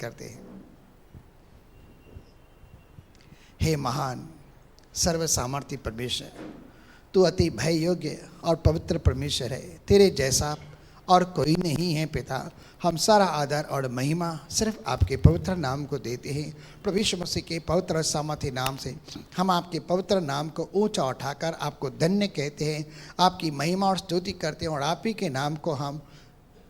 करते हैं। हे महान सर्व सामर्थ्य परमेश्वर, तू अति भय योग्य और पवित्र परमेश्वर है। तेरे जैसा और कोई नहीं है पिता। हम सारा आदर और महिमा सिर्फ आपके पवित्र नाम को देते हैं। प्रभु यीशु मसीह के पवित्र सामर्थ्य नाम से हम आपके पवित्र नाम को ऊंचा उठाकर आपको धन्य कहते हैं, आपकी महिमा और स्तुति करते हैं और आप ही के नाम को हम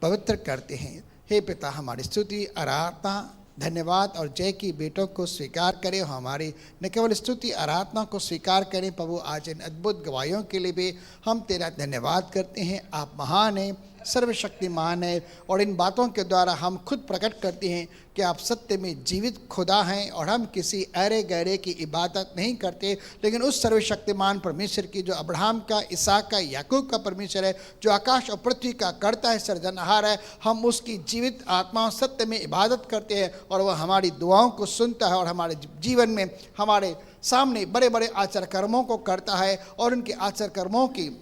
पवित्र करते हैं। हे पिता, हमारी स्तुति आराधना धन्यवाद और जय की बेटों को स्वीकार करें। हमारी न केवल स्तुति आराधना को स्वीकार करें प्रभु, आज इन अद्भुत गवाहियों के लिए भी हम तेरा धन्यवाद करते हैं। आप महान हैं, सर्वशक्तिमान है और इन बातों के द्वारा हम खुद प्रकट करते हैं कि आप सत्य में जीवित खुदा हैं और हम किसी अरे गहरे की इबादत नहीं करते, लेकिन उस सर्वशक्तिमान परमेश्वर की जो अब्राहम का, इसहाक का, याकूब का परमेश्वर है, जो आकाश और पृथ्वी का कर्ता है, सृजनहार है, हम उसकी जीवित आत्मा सत्य में इबादत करते हैं और वह हमारी दुआओं को सुनता है और हमारे जीवन में हमारे सामने बड़े बड़े आचार कर्मों को करता है और उनके आचार कर्मों की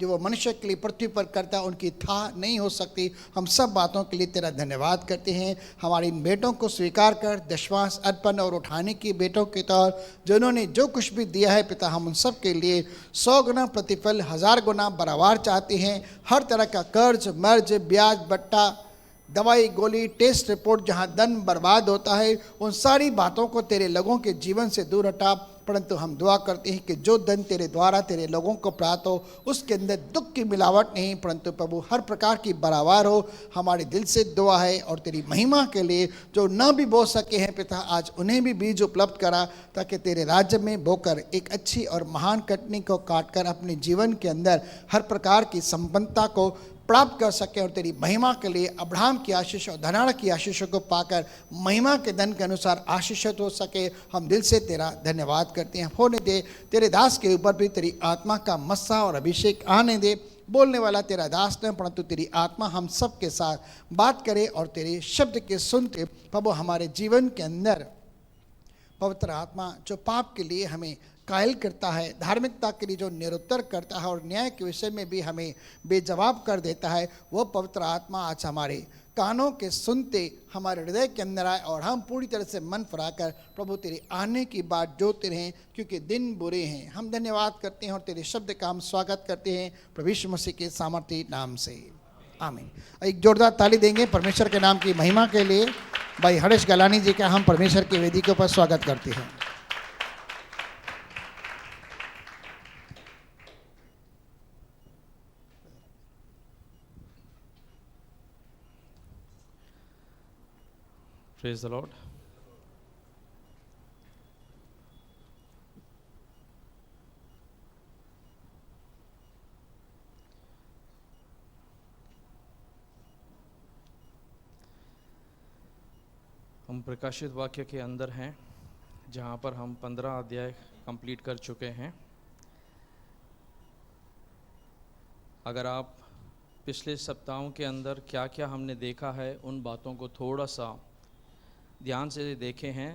जो वो मनुष्य के लिए पृथ्वी पर करता है उनकी था नहीं हो सकती। हम सब बातों के लिए तेरा धन्यवाद करते हैं। हमारे इन बेटों को स्वीकार कर दशवांश अर्पण और उठाने की बेटों के तौर जिन्होंने जो कुछ भी दिया है पिता, हम उन सब के लिए 100 गुना प्रतिफल 1000 गुना बराबर चाहते हैं। हर तरह का कर्ज, मर्ज, ब्याज, बट्टा, दवाई, गोली, टेस्ट रिपोर्ट जहाँ धन बर्बाद होता है, उन सारी बातों को तेरे लोगों के जीवन से दूर हटा। परंतु हम दुआ करते हैं कि जो धन तेरे द्वारा तेरे लोगों को प्राप्त हो उसके अंदर दुख की मिलावट नहीं, परंतु प्रभु हर प्रकार की बराबर हो। हमारे दिल से दुआ है और तेरी महिमा के लिए जो न भी बो सके हैं पिता, आज उन्हें भी बीज उपलब्ध करा ताकि तेरे राज्य में बोकर एक अच्छी और महान कटनी को काटकर अपने जीवन के अंदर हर प्रकार की संपन्नता को प्राप्त कर सके और तेरी महिमा के लिए अब्राहम की आशीष और धनाढ़ की आशीषों को पाकर महिमा के धन के अनुसार आशीषित हो सके। हम दिल से तेरा धन्यवाद करते हैं। होने दे तेरे दास के ऊपर भी तेरी आत्मा का मस्सा और अभिषेक आने दे। बोलने वाला तेरा दास न परंतु तेरी आत्मा हम सब के साथ बात करे और तेरे शब्द के सुनते प्रभु हमारे जीवन के अंदर पवित्र आत्मा जो पाप के लिए हमें कायल करता है, धार्मिकता के लिए जो निरुत्तर करता है और न्याय के विषय में भी हमें बेजवाब कर देता है, वो पवित्र आत्मा आज हमारे कानों के सुनते हमारे हृदय के अंदर आए और हम पूरी तरह से मन फराकर प्रभु तेरे आने की बात जोते रहें, क्योंकि दिन बुरे हैं। हम धन्यवाद करते हैं और तेरे शब्द का हम स्वागत करते हैं प्रभु यीशु मसीह के सामर्थ्य नाम से, आमीन। एक जोरदार ताली देंगे परमेश्वर के नाम की महिमा के लिए। भाई हरीश गलानी जी का हम परमेश्वर की वेदी के ऊपर स्वागत करते हैं। Praise the Lord. हम प्रकाशित वाक्य के अंदर हैं जहाँ पर हम 15 अध्याय कंप्लीट कर चुके हैं। अगर आप पिछले सप्ताहों के अंदर क्या क्या हमने देखा है उन बातों को थोड़ा सा ध्यान से देखे हैं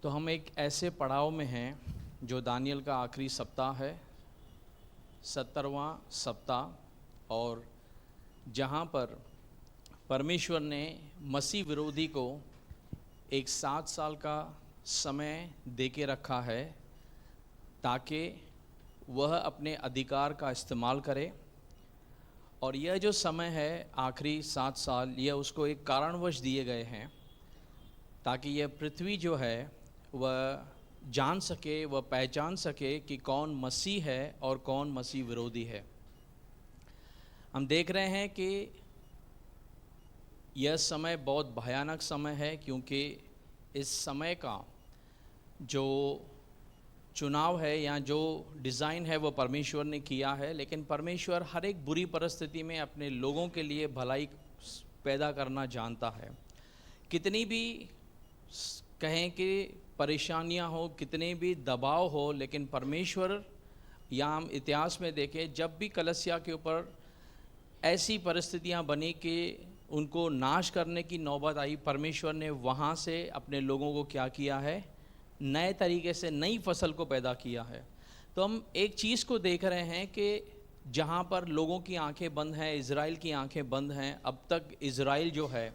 तो हम एक ऐसे पड़ाव में हैं जो दानियल का आखिरी सप्ताह है, 70वां सप्ताह, और जहाँ पर परमेश्वर ने मसीह विरोधी को एक 7 साल का समय दे के रखा है ताकि वह अपने अधिकार का इस्तेमाल करे। और यह जो समय है आखिरी 7 साल, यह उसको एक कारणवश दिए गए हैं ताकि यह पृथ्वी जो है वह जान सके, वह पहचान सके कि कौन मसीह है और कौन मसीह विरोधी है। हम देख रहे हैं कि यह समय बहुत भयानक समय है, क्योंकि इस समय का जो चुनाव है या जो डिज़ाइन है वो परमेश्वर ने किया है, लेकिन परमेश्वर हर एक बुरी परिस्थिति में अपने लोगों के लिए भलाई पैदा करना जानता है। कितनी भी कहें कि परेशानियां हो, कितने भी दबाव हो, लेकिन परमेश्वर, या हम इतिहास में देखें जब भी कलसिया के ऊपर ऐसी परिस्थितियां बनी कि उनको नाश करने की नौबत आई, परमेश्वर ने वहाँ से अपने लोगों को क्या किया है, नए तरीके से नई फसल को पैदा किया है। तो हम एक चीज़ को देख रहे हैं कि जहाँ पर लोगों की आंखें बंद हैं, इज़राइल की आंखें बंद हैं, अब तक इज़राइल जो है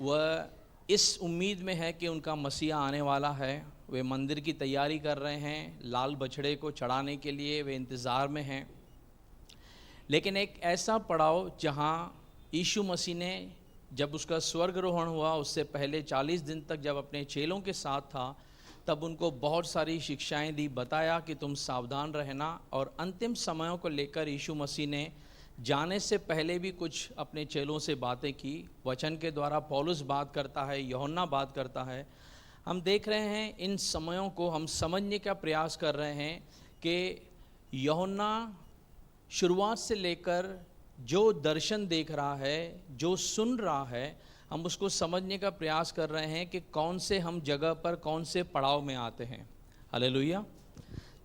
वह इस उम्मीद में है कि उनका मसीहा आने वाला है। वे मंदिर की तैयारी कर रहे हैं, लाल बछड़े को चढ़ाने के लिए वे इंतज़ार में हैं। लेकिन एक ऐसा पड़ाव जहां यीशु मसीह ने जब उसका स्वर्गरोहण हुआ, उससे पहले 40 दिन तक जब अपने चेलों के साथ था, तब उनको बहुत सारी शिक्षाएं दी, बताया कि तुम सावधान रहना। और अंतिम समयों को लेकर यीशु मसीह ने जाने से पहले भी कुछ अपने चेलों से बातें की। वचन के द्वारा पौलुस बात करता है, यूहन्ना बात करता है। हम देख रहे हैं इन समयों को हम समझने का प्रयास कर रहे हैं कि यूहन्ना शुरुआत से लेकर जो दर्शन देख रहा है, जो सुन रहा है, हम उसको समझने का प्रयास कर रहे हैं कि कौन से हम जगह पर, कौन से पड़ाव में आते हैं। हालेलुया।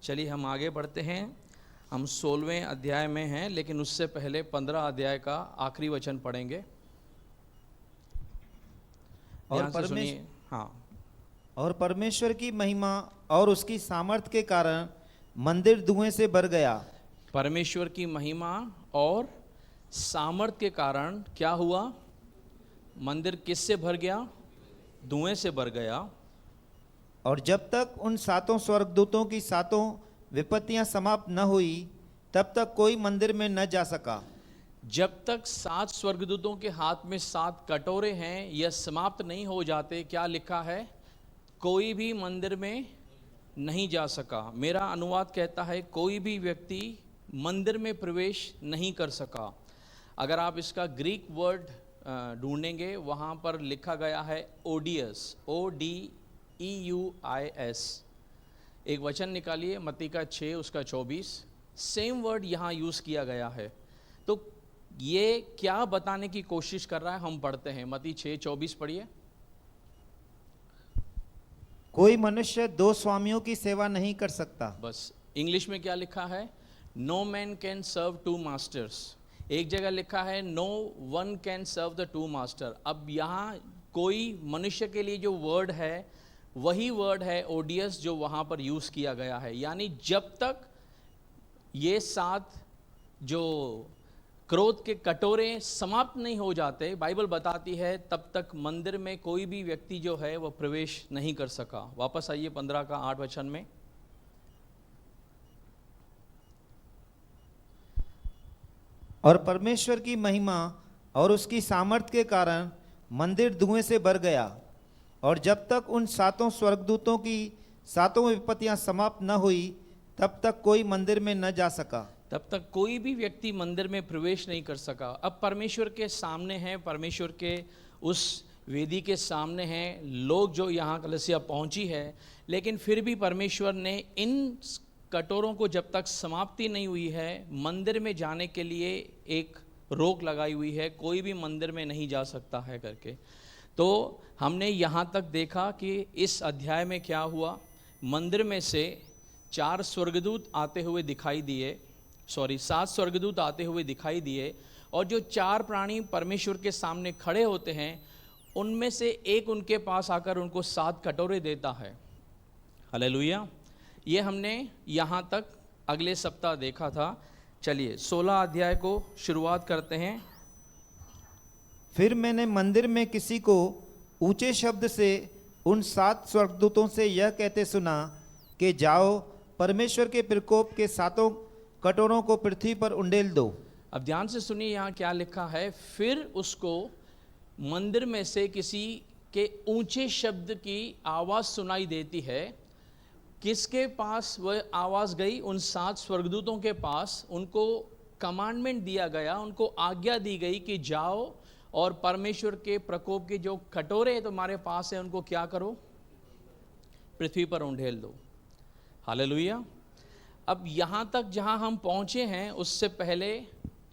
चलिए हम आगे बढ़ते हैं। हम 16वें अध्याय में हैं, लेकिन उससे पहले 15 अध्याय का आखिरी वचन पढ़ेंगे। और परमेश्वर की महिमा और उसकी सामर्थ के कारण मंदिर धुएं से भर गया। परमेश्वर की महिमा और सामर्थ के कारण क्या हुआ? मंदिर किससे भर गया? धुएं से भर गया। और जब तक उन 7 स्वर्गदूतों की 7 विपत्तियां समाप्त न हुई, तब तक कोई मंदिर में न जा सका। जब तक 7 स्वर्गदूतों के हाथ में 7 कटोरे हैं, यह समाप्त नहीं हो जाते, क्या लिखा है? कोई भी मंदिर में नहीं जा सका। मेरा अनुवाद कहता है कोई भी व्यक्ति मंदिर में प्रवेश नहीं कर सका। अगर आप इसका ग्रीक वर्ड ढूंढेंगे, वहाँ पर लिखा गया है ओडियस, ODEUIS। एक वचन निकालिए, मत्ती का 6 उसका 24, सेम वर्ड यहाँ यूज़ किया गया है। तो ये क्या बताने की कोशिश कर रहा है? हम पढ़ते हैं मत्ती 6:24 पढ़िए। कोई मनुष्य 2 स्वामियों की सेवा नहीं कर सकता। बस इंग्लिश में क्या लिखा है? No man can serve 2 masters. एक जगह लिखा है no one can serve the 2 master. अब यहाँ कोई मनुष्य के लिए जो वर्ड है वही वर्ड है ओडियस जो वहाँ पर यूज़ किया गया है। यानी जब तक ये 7 जो क्रोध के कटोरे समाप्त नहीं हो जाते, बाइबल बताती है, तब तक मंदिर में कोई भी व्यक्ति जो है वह प्रवेश नहीं कर सका। वापस आइए 15 का 8 वचन में। और परमेश्वर की महिमा और उसकी सामर्थ के कारण मंदिर धुएं से भर गया। और जब तक उन 7 स्वर्गदूतों की 7 विपत्तियां समाप्त न हुई, तब तक कोई मंदिर में न जा सका। तब तक कोई भी व्यक्ति मंदिर में प्रवेश नहीं कर सका। अब परमेश्वर के सामने हैं, परमेश्वर के उस वेदी के सामने हैं लोग जो यहाँ कलीसिया पहुँची है, लेकिन फिर भी परमेश्वर ने इन कटोरों को जब तक समाप्ति नहीं हुई है, मंदिर में जाने के लिए एक रोक लगाई हुई है। कोई भी मंदिर में नहीं जा सकता है करके। तो हमने यहाँ तक देखा कि इस अध्याय में क्या हुआ। मंदिर में से 4 स्वर्गदूत आते हुए दिखाई दिए, 7 स्वर्गदूत आते हुए दिखाई दिए। और जो 4 प्राणी परमेश्वर के सामने खड़े होते हैं, उनमें से एक उनके पास आकर उनको 7 कटोरे देता है। हालेलुया। ये हमने यहाँ तक अगले सप्ताह देखा था। चलिए 16 अध्याय को शुरुआत करते हैं। फिर मैंने मंदिर में किसी को ऊंचे शब्द से उन 7 स्वर्गदूतों से यह कहते सुना कि जाओ, परमेश्वर के प्रकोप के 7 कटोरों को पृथ्वी पर उंडेल दो। अब ध्यान से सुनिए यहाँ क्या लिखा है। फिर उसको मंदिर में से किसी के ऊंचे शब्द की आवाज़ सुनाई देती है। किसके पास वह आवाज़ गई? उन 7 स्वर्गदूतों के पास। उनको कमांडमेंट दिया गया, उनको आज्ञा दी गई कि जाओ और परमेश्वर के प्रकोप के जो कटोरे तुम्हारे पास है उनको क्या करो? पृथ्वी पर उंडेल दो। हालेलुया। अब यहाँ तक जहाँ हम पहुँचे हैं, उससे पहले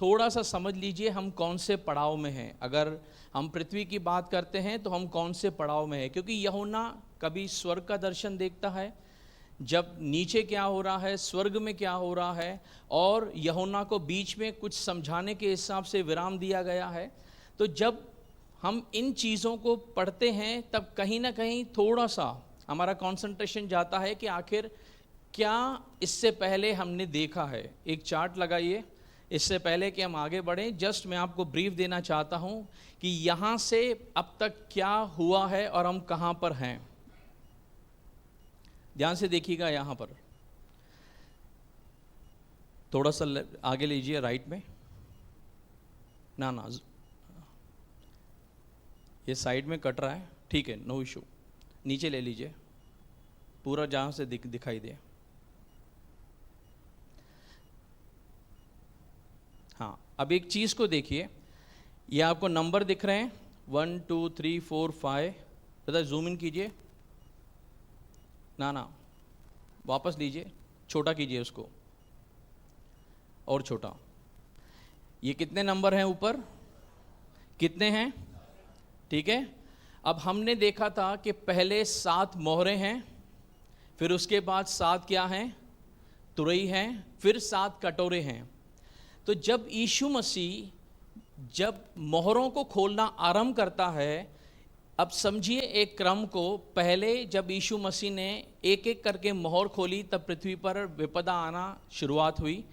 थोड़ा सा समझ लीजिए हम कौन से पड़ाव में हैं। अगर हम पृथ्वी की बात करते हैं तो हम कौन से पड़ाव में हैं, क्योंकि यूहन्ना कभी स्वर्ग का दर्शन देखता है, जब नीचे क्या हो रहा है, स्वर्ग में क्या हो रहा है, और यूहन्ना को बीच में कुछ समझाने के हिसाब से विराम दिया गया है। तो जब हम इन चीज़ों को पढ़ते हैं तब कहीं ना कहीं थोड़ा सा हमारा कंसंट्रेशन जाता है कि आखिर क्या इससे पहले हमने देखा है। एक चार्ट लगाइए, इससे पहले कि हम आगे बढ़ें, जस्ट मैं आपको ब्रीफ देना चाहता हूं कि यहां से अब तक क्या हुआ है और हम कहां पर हैं। ध्यान से देखिएगा, यहां पर थोड़ा सा आगे लीजिए, राइट में, ना ये साइड में कट रहा है, ठीक है, नो इशू, नीचे ले लीजिए, पूरा जहां से दिखाई दे। हाँ, अब एक चीज को देखिए, ये आपको नंबर दिख रहे हैं 1 2 3 4 5, दादा जूम इन कीजिए, ना वापस लीजिए, छोटा कीजिए उसको, और छोटा। ये कितने नंबर हैं ऊपर, कितने हैं, ठीक है। अब हमने देखा था कि पहले 7 मोहरें हैं, फिर उसके बाद 7 क्या हैं, तुरई हैं, फिर 7 कटोरे हैं। तो जब यीशु मसीह जब मोहरों को खोलना आरंभ करता है, अब समझिए एक क्रम को, पहले जब यीशु मसीह ने एक एक करके मोहर खोली तब पृथ्वी पर विपदा आना शुरुआत हुई।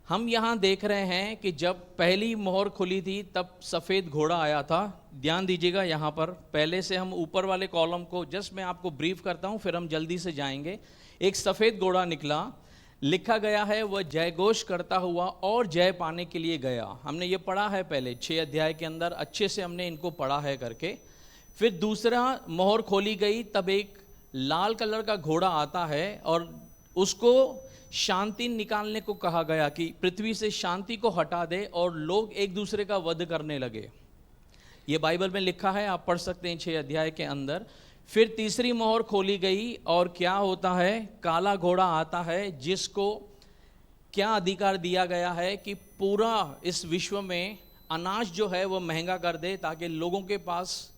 हम यहाँ देख रहे हैं कि जब पहली मोहर खुली थी तब सफ़ेद घोड़ा आया था। ध्यान दीजिएगा, यहाँ पर पहले से हम ऊपर वाले कॉलम को जस्ट मैं आपको ब्रीफ करता हूँ, फिर हम जल्दी से जाएंगे। एक सफ़ेद घोड़ा निकला, लिखा गया है वह जयघोष करता हुआ और जय पाने के लिए गया। हमने ये पढ़ा है पहले 6 अध्याय के अंदर, अच्छे से हमने इनको पढ़ा है करके। फिर दूसरा मोहर खोली गई, तब एक लाल कलर का घोड़ा आता है और उसको शांति निकालने को कहा गया कि पृथ्वी से शांति को हटा दे, और लोग एक दूसरे का वध करने लगे। ये बाइबल में लिखा है, आप पढ़ सकते हैं 6 अध्याय के अंदर। फिर तीसरी मोहर खोली गई और क्या होता है, काला घोड़ा आता है, जिसको क्या अधिकार दिया गया है कि पूरा इस विश्व में अनाज जो है वो महंगा कर दे, ताकि लोगों के पास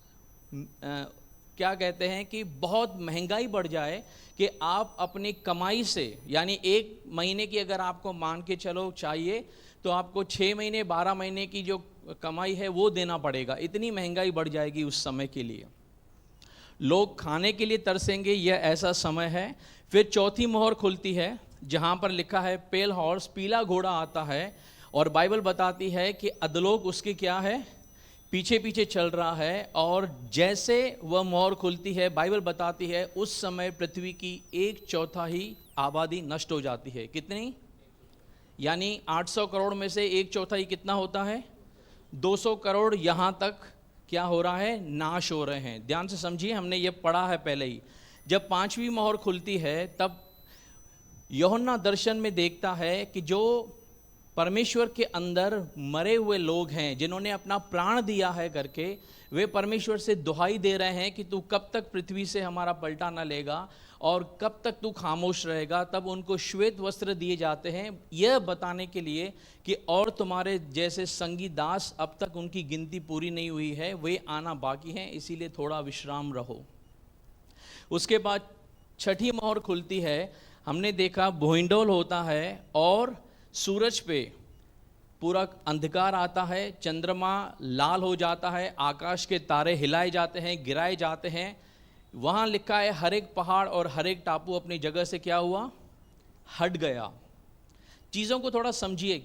क्या कहते हैं कि बहुत महंगाई बढ़ जाए कि आप अपनी कमाई से, यानी 1 महीने की अगर आपको मान के चलो चाहिए, तो आपको 6 महीने 12 महीने की जो कमाई है वो देना पड़ेगा। इतनी महंगाई बढ़ जाएगी उस समय के लिए, लोग खाने के लिए तरसेंगे, यह ऐसा समय है। फिर चौथी मोहर खुलती है, जहाँ पर लिखा है पेल हॉर्स, पीला घोड़ा आता है, और बाइबल बताती है कि अधलोक उसके क्या है, पीछे पीछे चल रहा है। और जैसे वह मोहर खुलती है, बाइबल बताती है उस समय पृथ्वी की 1/4 आबादी नष्ट हो जाती है। कितनी, यानी 800 करोड़ में से 1/4 कितना होता है, 200 करोड़ यहाँ तक क्या हो रहा है, नाश हो रहे हैं। ध्यान से समझिए, हमने ये पढ़ा है पहले ही। जब 5वीं मोहर खुलती है, तब यूहन्ना दर्शन में देखता है कि जो परमेश्वर के अंदर मरे हुए लोग हैं, जिन्होंने अपना प्राण दिया है करके, वे परमेश्वर से दुहाई दे रहे हैं कि तू कब तक पृथ्वी से हमारा पलटा न लेगा और कब तक तू खामोश रहेगा। तब उनको श्वेत वस्त्र दिए जाते हैं, यह बताने के लिए कि और तुम्हारे जैसे संगी दास, अब तक उनकी गिनती पूरी नहीं हुई है, वे आना बाकी हैं, इसीलिए थोड़ा विश्राम रहो। उसके बाद 6ठी मोहर खुलती है, हमने देखा भूइंडोल होता है और सूरज पे पूरा अंधकार आता है, चंद्रमा लाल हो जाता है, आकाश के तारे हिलाए जाते हैं, गिराए जाते हैं। वहाँ लिखा है हर एक पहाड़ और हर एक टापू अपनी जगह से क्या हुआ, हट गया। चीज़ों को थोड़ा समझिए,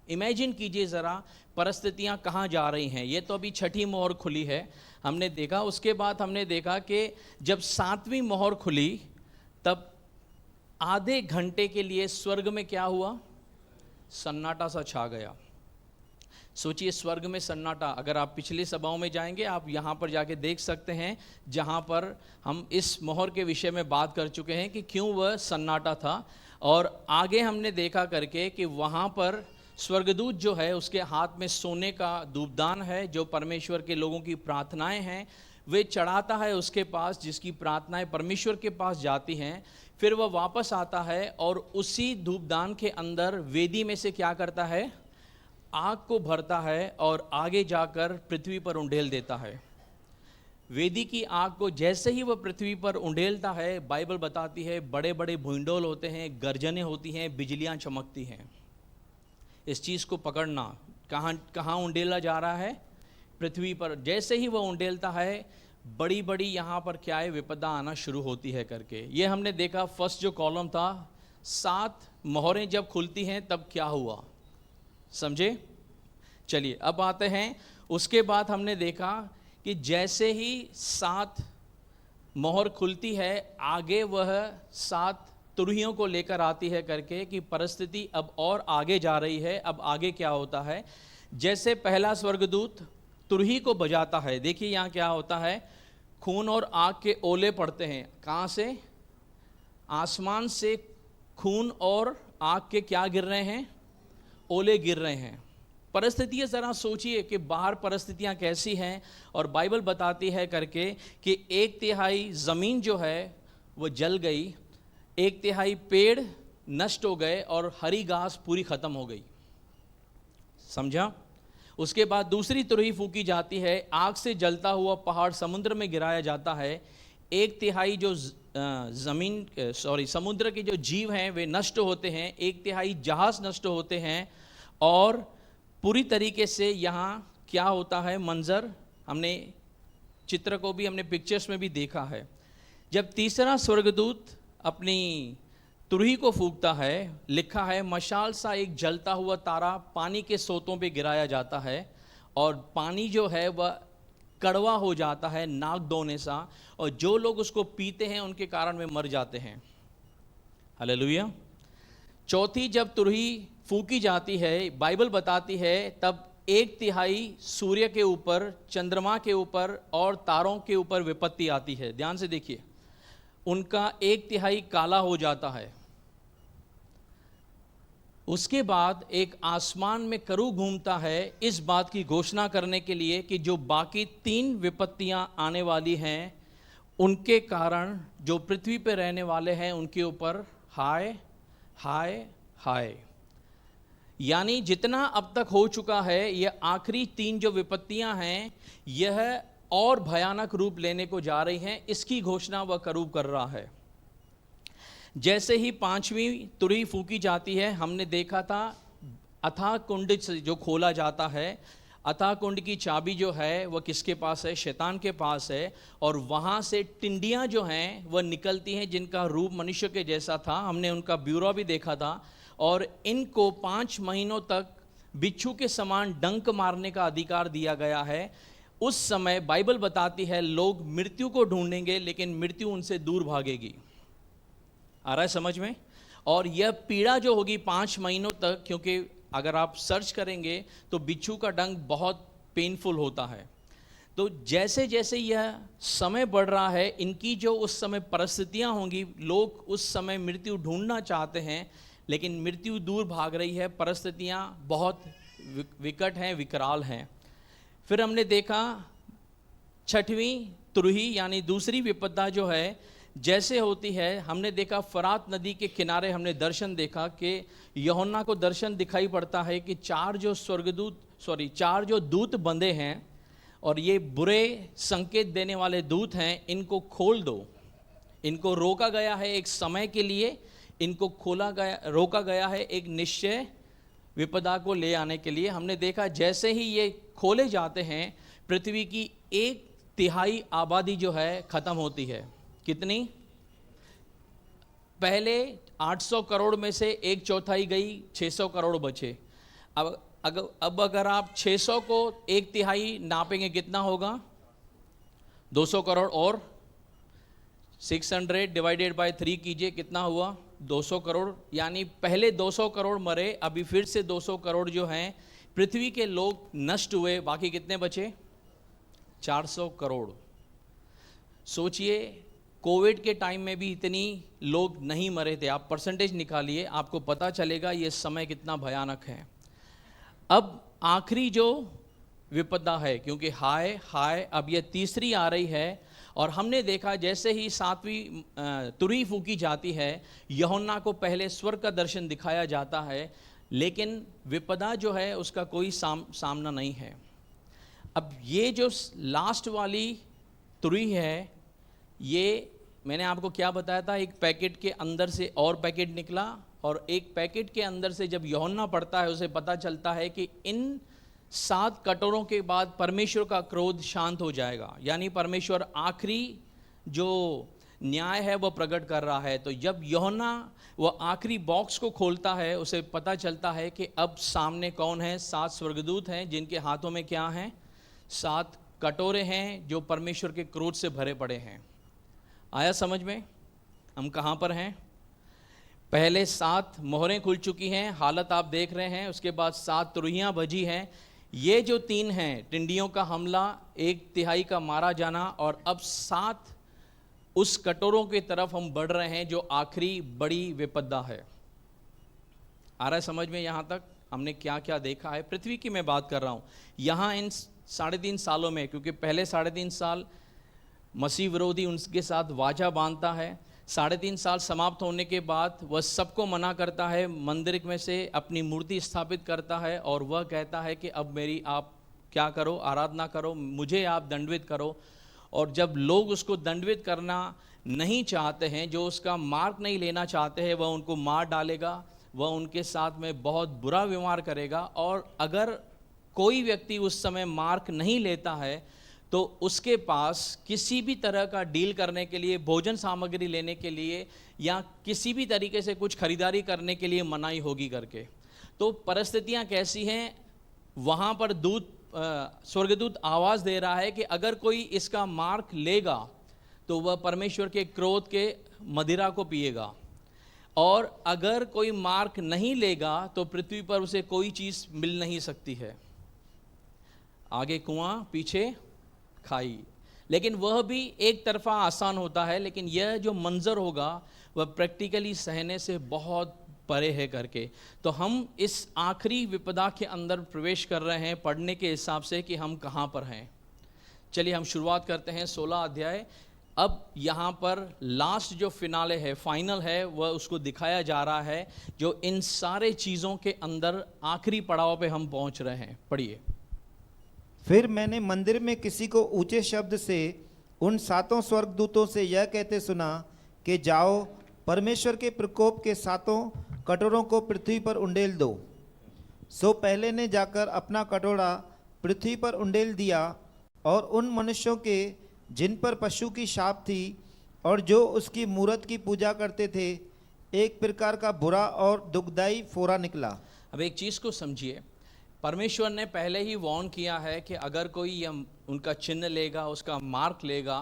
इमेजिन कीजिए ज़रा, परिस्थितियाँ कहाँ जा रही हैं। ये तो अभी 6ठी मोहर खुली है, हमने देखा। उसके बाद हमने देखा कि जब 7वीं मोहर खुली, तब आधे घंटे के लिए स्वर्ग में क्या हुआ, सन्नाटा सा छा गया। सोचिए, स्वर्ग में सन्नाटा। अगर आप पिछली सभाओं में जाएंगे, आप यहाँ पर जाके देख सकते हैं, जहाँ पर हम इस मोहर के विषय में बात कर चुके हैं कि क्यों वह सन्नाटा था। और आगे हमने देखा करके कि वहाँ पर स्वर्गदूत जो है, उसके हाथ में सोने का धूपदान है, जो परमेश्वर के लोगों की प्रार्थनाएं हैं वे चढ़ाता है उसके पास, जिसकी प्रार्थनाएं परमेश्वर के पास जाती हैं। फिर वह वापस आता है और उसी धूपदान के अंदर वेदी में से क्या करता है, आग को भरता है और आगे जाकर पृथ्वी पर उंडेल देता है। वेदी की आग को जैसे ही वह पृथ्वी पर उंडेलता है, बाइबल बताती है बड़े बड़े भूइंडोल होते हैं, गर्जनें होती हैं, बिजलियां चमकती हैं। इस चीज़ को पकड़ना, कहाँ उंडेला जा रहा है, पृथ्वी पर। जैसे ही वह उंडेलता है, बड़ी बड़ी यहाँ पर क्या है, विपदा आना शुरू होती है करके। ये हमने देखा। फर्स्ट जो कॉलम था, 7 मोहरें जब खुलती हैं तब क्या हुआ, समझे? चलिए अब आते हैं, उसके बाद हमने देखा कि जैसे ही 7 मोहर खुलती है, आगे वह 7 तुरहियों को लेकर आती है करके, कि परिस्थिति अब और आगे जा रही है। अब आगे क्या होता है? जैसे पहला स्वर्गदूत तुरही को बजाता है, देखिए यहाँ क्या होता है, खून और आग के ओले पड़ते हैं। कहाँ से? आसमान से खून और आग के क्या गिर रहे हैं? ओले गिर रहे हैं। परिस्थितियाँ ज़रा सोचिए कि बाहर परिस्थितियाँ कैसी हैं, और बाइबल बताती है करके कि 1/3 ज़मीन जो है वो जल गई, 1/3 पेड़ नष्ट हो गए और हरी घास पूरी ख़त्म हो गई। समझा? उसके बाद दूसरी तुरही फूकी जाती है, आग से जलता हुआ पहाड़ समुद्र में गिराया जाता है। 1/3 जो समुद्र के जो जीव हैं वे नष्ट होते हैं, 1/3 जहाज नष्ट होते हैं, और पूरी तरीके से यहाँ क्या होता है मंजर, हमने चित्र को भी हमने पिक्चर्स में भी देखा है। जब तीसरा स्वर्गदूत अपनी तुरही को फूंकता है, लिखा है मशाल सा एक जलता हुआ तारा पानी के सोतों पे गिराया जाता है, और पानी जो है वह कड़वा हो जाता है नाक दोने सा, और जो लोग उसको पीते हैं उनके कारण वे मर जाते हैं। हालेलुया। चौथी जब तुरही फूंकी जाती है, बाइबल बताती है तब 1/3 सूर्य के ऊपर, चंद्रमा के ऊपर और तारों के ऊपर विपत्ति आती है। ध्यान से देखिए, उनका 1/3 काला हो जाता है। उसके बाद एक आसमान में करू घूमता है इस बात की घोषणा करने के लिए कि जो बाकी 3 विपत्तियां आने वाली हैं उनके कारण जो पृथ्वी पर रहने वाले हैं उनके ऊपर हाय हाय हाय। यानी जितना अब तक हो चुका है, यह आखिरी 3 जो विपत्तियां हैं यह और भयानक रूप लेने को जा रही हैं, इसकी घोषणा वह करूब कर रहा है। जैसे ही 5वीं तुरही फूकी जाती है, हमने देखा था अथाह कुंड से जो खोला जाता है, अथाह कुंड की चाबी जो है वह किसके पास है? शैतान के पास है। और वहाँ से टिंडियाँ जो हैं वह निकलती हैं जिनका रूप मनुष्य के जैसा था, हमने उनका ब्यूरो भी देखा था, और इनको 5 महीनों तक बिच्छू के समान डंक मारने का अधिकार दिया गया है। उस समय बाइबल बताती है लोग मृत्यु को ढूंढेंगे लेकिन मृत्यु उनसे दूर भागेगी। आ रहा है समझ में? और यह पीड़ा जो होगी 5 महीनों तक, क्योंकि अगर आप सर्च करेंगे तो बिच्छू का डंक बहुत पेनफुल होता है। तो जैसे जैसे यह समय बढ़ रहा है, इनकी जो उस समय परिस्थितियां होंगी, लोग उस समय मृत्यु ढूंढना चाहते हैं लेकिन मृत्यु दूर भाग रही है, परिस्थितियां बहुत विकट हैं, विकराल हैं। फिर हमने देखा 6वीं तुरही यानी दूसरी विपदा जो है जैसे होती है, हमने देखा फरात नदी के किनारे हमने दर्शन देखा कि यूहन्ना को दर्शन दिखाई पड़ता है कि 4 जो दूत बंधे हैं और ये बुरे संकेत देने वाले दूत हैं, इनको खोल दो। इनको रोका गया है एक समय के लिए, इनको रोका गया है एक निश्चय विपदा को ले आने के लिए। हमने देखा जैसे ही ये खोले जाते हैं, पृथ्वी की 1/3 आबादी जो है खत्म होती है। कितनी? पहले 800 करोड़ में से 1/4 गई, 600 करोड़ बचे। अब अगर आप 600 को 1/3 नापेंगे कितना होगा? 200 करोड़, और 600 डिवाइडेड बाय 3 कीजिए, कितना हुआ? 200 करोड़। यानी पहले 200 करोड़ मरे, अभी फिर से 200 करोड़ जो हैं पृथ्वी के लोग नष्ट हुए, बाकी कितने बचे? 400 करोड़। सोचिए, कोविड के टाइम में भी इतनी लोग नहीं मरे थे। आप परसेंटेज निकालिए, आपको पता चलेगा ये समय कितना भयानक है। अब आखिरी जो विपदा है, क्योंकि हाय हाय अब यह तीसरी आ रही है, और हमने देखा जैसे ही 7वीं तुरही फूकी जाती है, यूहन्ना को पहले स्वर्ग का दर्शन दिखाया जाता है, लेकिन विपदा जो है उसका कोई सामना नहीं है। अब ये जो लास्ट वाली तुरही है, ये मैंने आपको क्या बताया था, एक पैकेट के अंदर से और पैकेट निकला, और एक पैकेट के अंदर से जब यूहन्ना पढ़ता है उसे पता चलता है कि इन 7 कटोरों के बाद परमेश्वर का क्रोध शांत हो जाएगा। यानी परमेश्वर आखिरी जो न्याय है वह प्रकट कर रहा है। तो जब यूहन्ना वह आखिरी बॉक्स को खोलता है, उसे पता चलता है कि अब सामने कौन है। 7 स्वर्गदूत हैं जिनके हाथों में क्या हैं? 7 कटोरे हैं जो परमेश्वर के क्रोध से भरे पड़े हैं। आया समझ में हम कहाँ पर हैं? पहले 7 मोहरें खुल चुकी हैं, हालत आप देख रहे हैं। उसके बाद 7 तुरहियां बजी हैं। ये जो 3 हैं, टिंडियों का हमला, 1/3 का मारा जाना, और अब 7 उस कटोरों की तरफ हम बढ़ रहे हैं जो आखिरी बड़ी विपदा है। आ रहा है समझ में? यहाँ तक हमने क्या क्या देखा है। पृथ्वी की मैं बात कर रहा हूँ। यहाँ इन 3.5 सालों में, क्योंकि पहले 3.5 साल मसीह विरोधी उनके साथ वाचा बांधता है, 3.5 साल समाप्त होने के बाद वह सबको मना करता है, मंदिर में से अपनी मूर्ति स्थापित करता है, और वह कहता है कि अब मेरी आप क्या करो, आराधना करो, मुझे आप दंडवित करो। और जब लोग उसको दंडवित करना नहीं चाहते हैं, जो उसका मार्ग नहीं लेना चाहते हैं, वह उनको मार डालेगा, वह उनके साथ में बहुत बुरा व्यवहार करेगा। और अगर कोई व्यक्ति उस समय मार्ग नहीं लेता है तो उसके पास किसी भी तरह का डील करने के लिए, भोजन सामग्री लेने के लिए, या किसी भी तरीके से कुछ खरीदारी करने के लिए मनाही होगी करके। तो परिस्थितियां कैसी हैं? वहाँ पर स्वर्गदूत आवाज़ दे रहा है कि अगर कोई इसका मार्क लेगा तो वह परमेश्वर के क्रोध के मदिरा को पिएगा, और अगर कोई मार्क नहीं लेगा तो पृथ्वी पर उसे कोई चीज़ मिल नहीं सकती है। आगे कुआं, पीछे खाई। लेकिन वह भी एक तरफा आसान होता है, लेकिन यह जो मंजर होगा वह प्रैक्टिकली सहने से बहुत परे है करके। तो हम इस आखिरी विपदा के अंदर प्रवेश कर रहे हैं पढ़ने के हिसाब से कि हम कहाँ पर हैं। चलिए हम शुरुआत करते हैं 16 अध्याय। अब यहाँ पर लास्ट जो फिनाले है, फाइनल है, वह उसको दिखाया जा रहा है, जो इन सारे चीज़ों के अंदर आखिरी पड़ाव पे हम पहुँच रहे हैं। पढ़िए। फिर मैंने मंदिर में किसी को ऊंचे शब्द से उन 7 स्वर्गदूतों से यह कहते सुना कि जाओ, परमेश्वर के प्रकोप के 7 कटोरों को पृथ्वी पर उंडेल दो। सो पहले ने जाकर अपना कटोरा पृथ्वी पर उंडेल दिया, और उन मनुष्यों के जिन पर पशु की शाप थी और जो उसकी मूरत की पूजा करते थे, एक प्रकार का बुरा और दुखदाई फोड़ा निकला। अब एक चीज़ को समझिए, परमेश्वर ने पहले ही वार्न किया है कि अगर कोई यह उनका चिन्ह लेगा, उसका मार्क लेगा,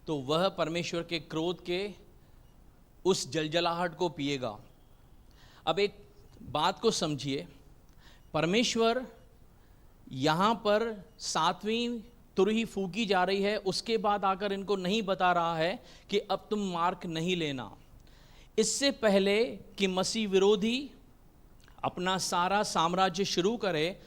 तो वह परमेश्वर के क्रोध के उस जलजलाहट को पिएगा। अब एक बात को समझिए, परमेश्वर यहाँ पर 7वीं तुरही फूकी जा रही है, उसके बाद आकर इनको नहीं बता रहा है कि अब तुम मार्क नहीं लेना। इससे पहले कि मसीह विरोधी अपना सारा साम्राज्य शुरू करे,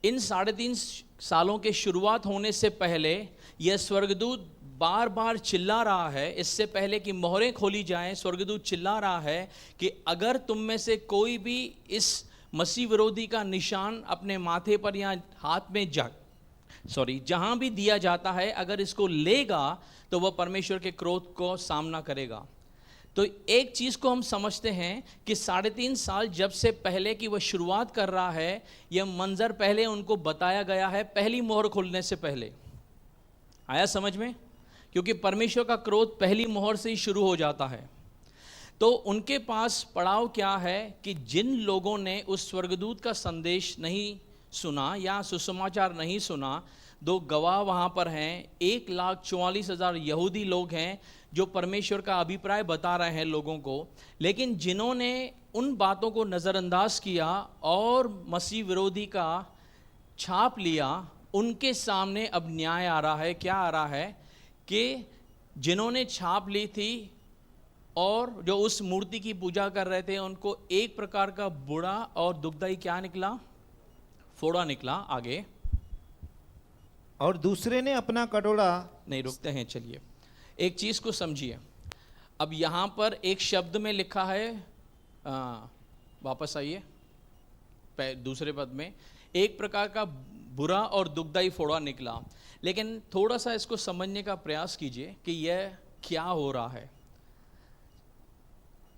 इन 3.5 सालों के शुरुआत होने से पहले यह स्वर्गदूत बार बार चिल्ला रहा है, इससे पहले कि मोहरें खोली जाएं, स्वर्गदूत चिल्ला रहा है कि अगर तुम में से कोई भी इस मसीह विरोधी का निशान अपने माथे पर या हाथ में जहाँ भी दिया जाता है, अगर इसको लेगा तो वह परमेश्वर के क्रोध को सामना करेगा। तो एक चीज़ को हम समझते हैं कि 3.5 साल जब से पहले की वह शुरुआत कर रहा है, यह मंजर पहले उनको बताया गया है, पहली मोहर खोलने से पहले। आया समझ में? क्योंकि परमेश्वर का क्रोध पहली मोहर से ही शुरू हो जाता है। तो उनके पास पड़ाव क्या है कि जिन लोगों ने उस स्वर्गदूत का संदेश नहीं सुना या सुसमाचार नहीं सुना, 2 गवाह वहाँ पर हैं, 1,44,000 यहूदी लोग हैं जो परमेश्वर का अभिप्राय बता रहे हैं लोगों को। लेकिन जिन्होंने उन बातों को नज़रअंदाज किया और मसीह विरोधी का छाप लिया, उनके सामने अब न्याय आ रहा है। क्या आ रहा है? कि जिन्होंने छाप ली थी और जो उस मूर्ति की पूजा कर रहे थे, उनको एक प्रकार का बुरा और दुखदाई क्या निकला? फोड़ा निकला। आगे। और दूसरे ने अपना कटोरा, नहीं रुकते हैं, चलिए एक चीज़ को समझिए। अब यहाँ पर एक शब्द में लिखा है, वापस आइए, दूसरे पद में एक प्रकार का बुरा और दुखदाई फोड़ा निकला। लेकिन थोड़ा सा इसको समझने का प्रयास कीजिए कि यह क्या हो रहा है।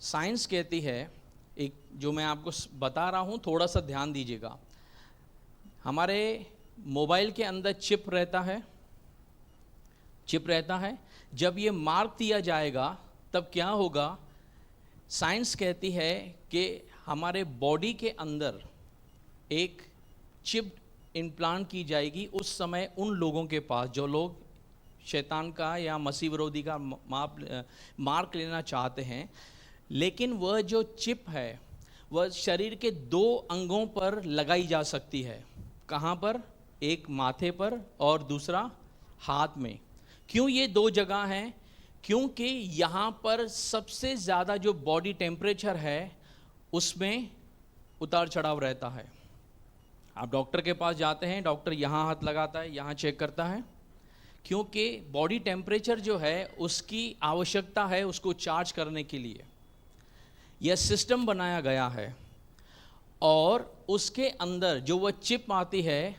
साइंस कहती है, एक जो मैं आपको बता रहा हूँ, थोड़ा सा ध्यान दीजिएगा। हमारे मोबाइल के अंदर चिप रहता है। जब ये मार्क दिया जाएगा तब क्या होगा? साइंस कहती है कि हमारे बॉडी के अंदर एक चिप इम्प्लांट की जाएगी उस समय उन लोगों के पास जो लोग शैतान का या मसीह विरोधी का मार्क लेना चाहते हैं। लेकिन वह जो चिप है वह शरीर के 2 अंगों पर लगाई जा सकती है। कहाँ पर? एक माथे पर और दूसरा हाथ में। क्यों ये 2 जगह हैं? क्योंकि यहाँ पर सबसे ज़्यादा जो बॉडी टेम्परेचर है उसमें उतार चढ़ाव रहता है। आप डॉक्टर के पास जाते हैं, डॉक्टर यहाँ हाथ लगाता है, यहाँ चेक करता है, क्योंकि बॉडी टेम्परेचर जो है उसकी आवश्यकता है उसको चार्ज करने के लिए। यह सिस्टम बनाया गया है और उसके अंदर जो वह चिप आती है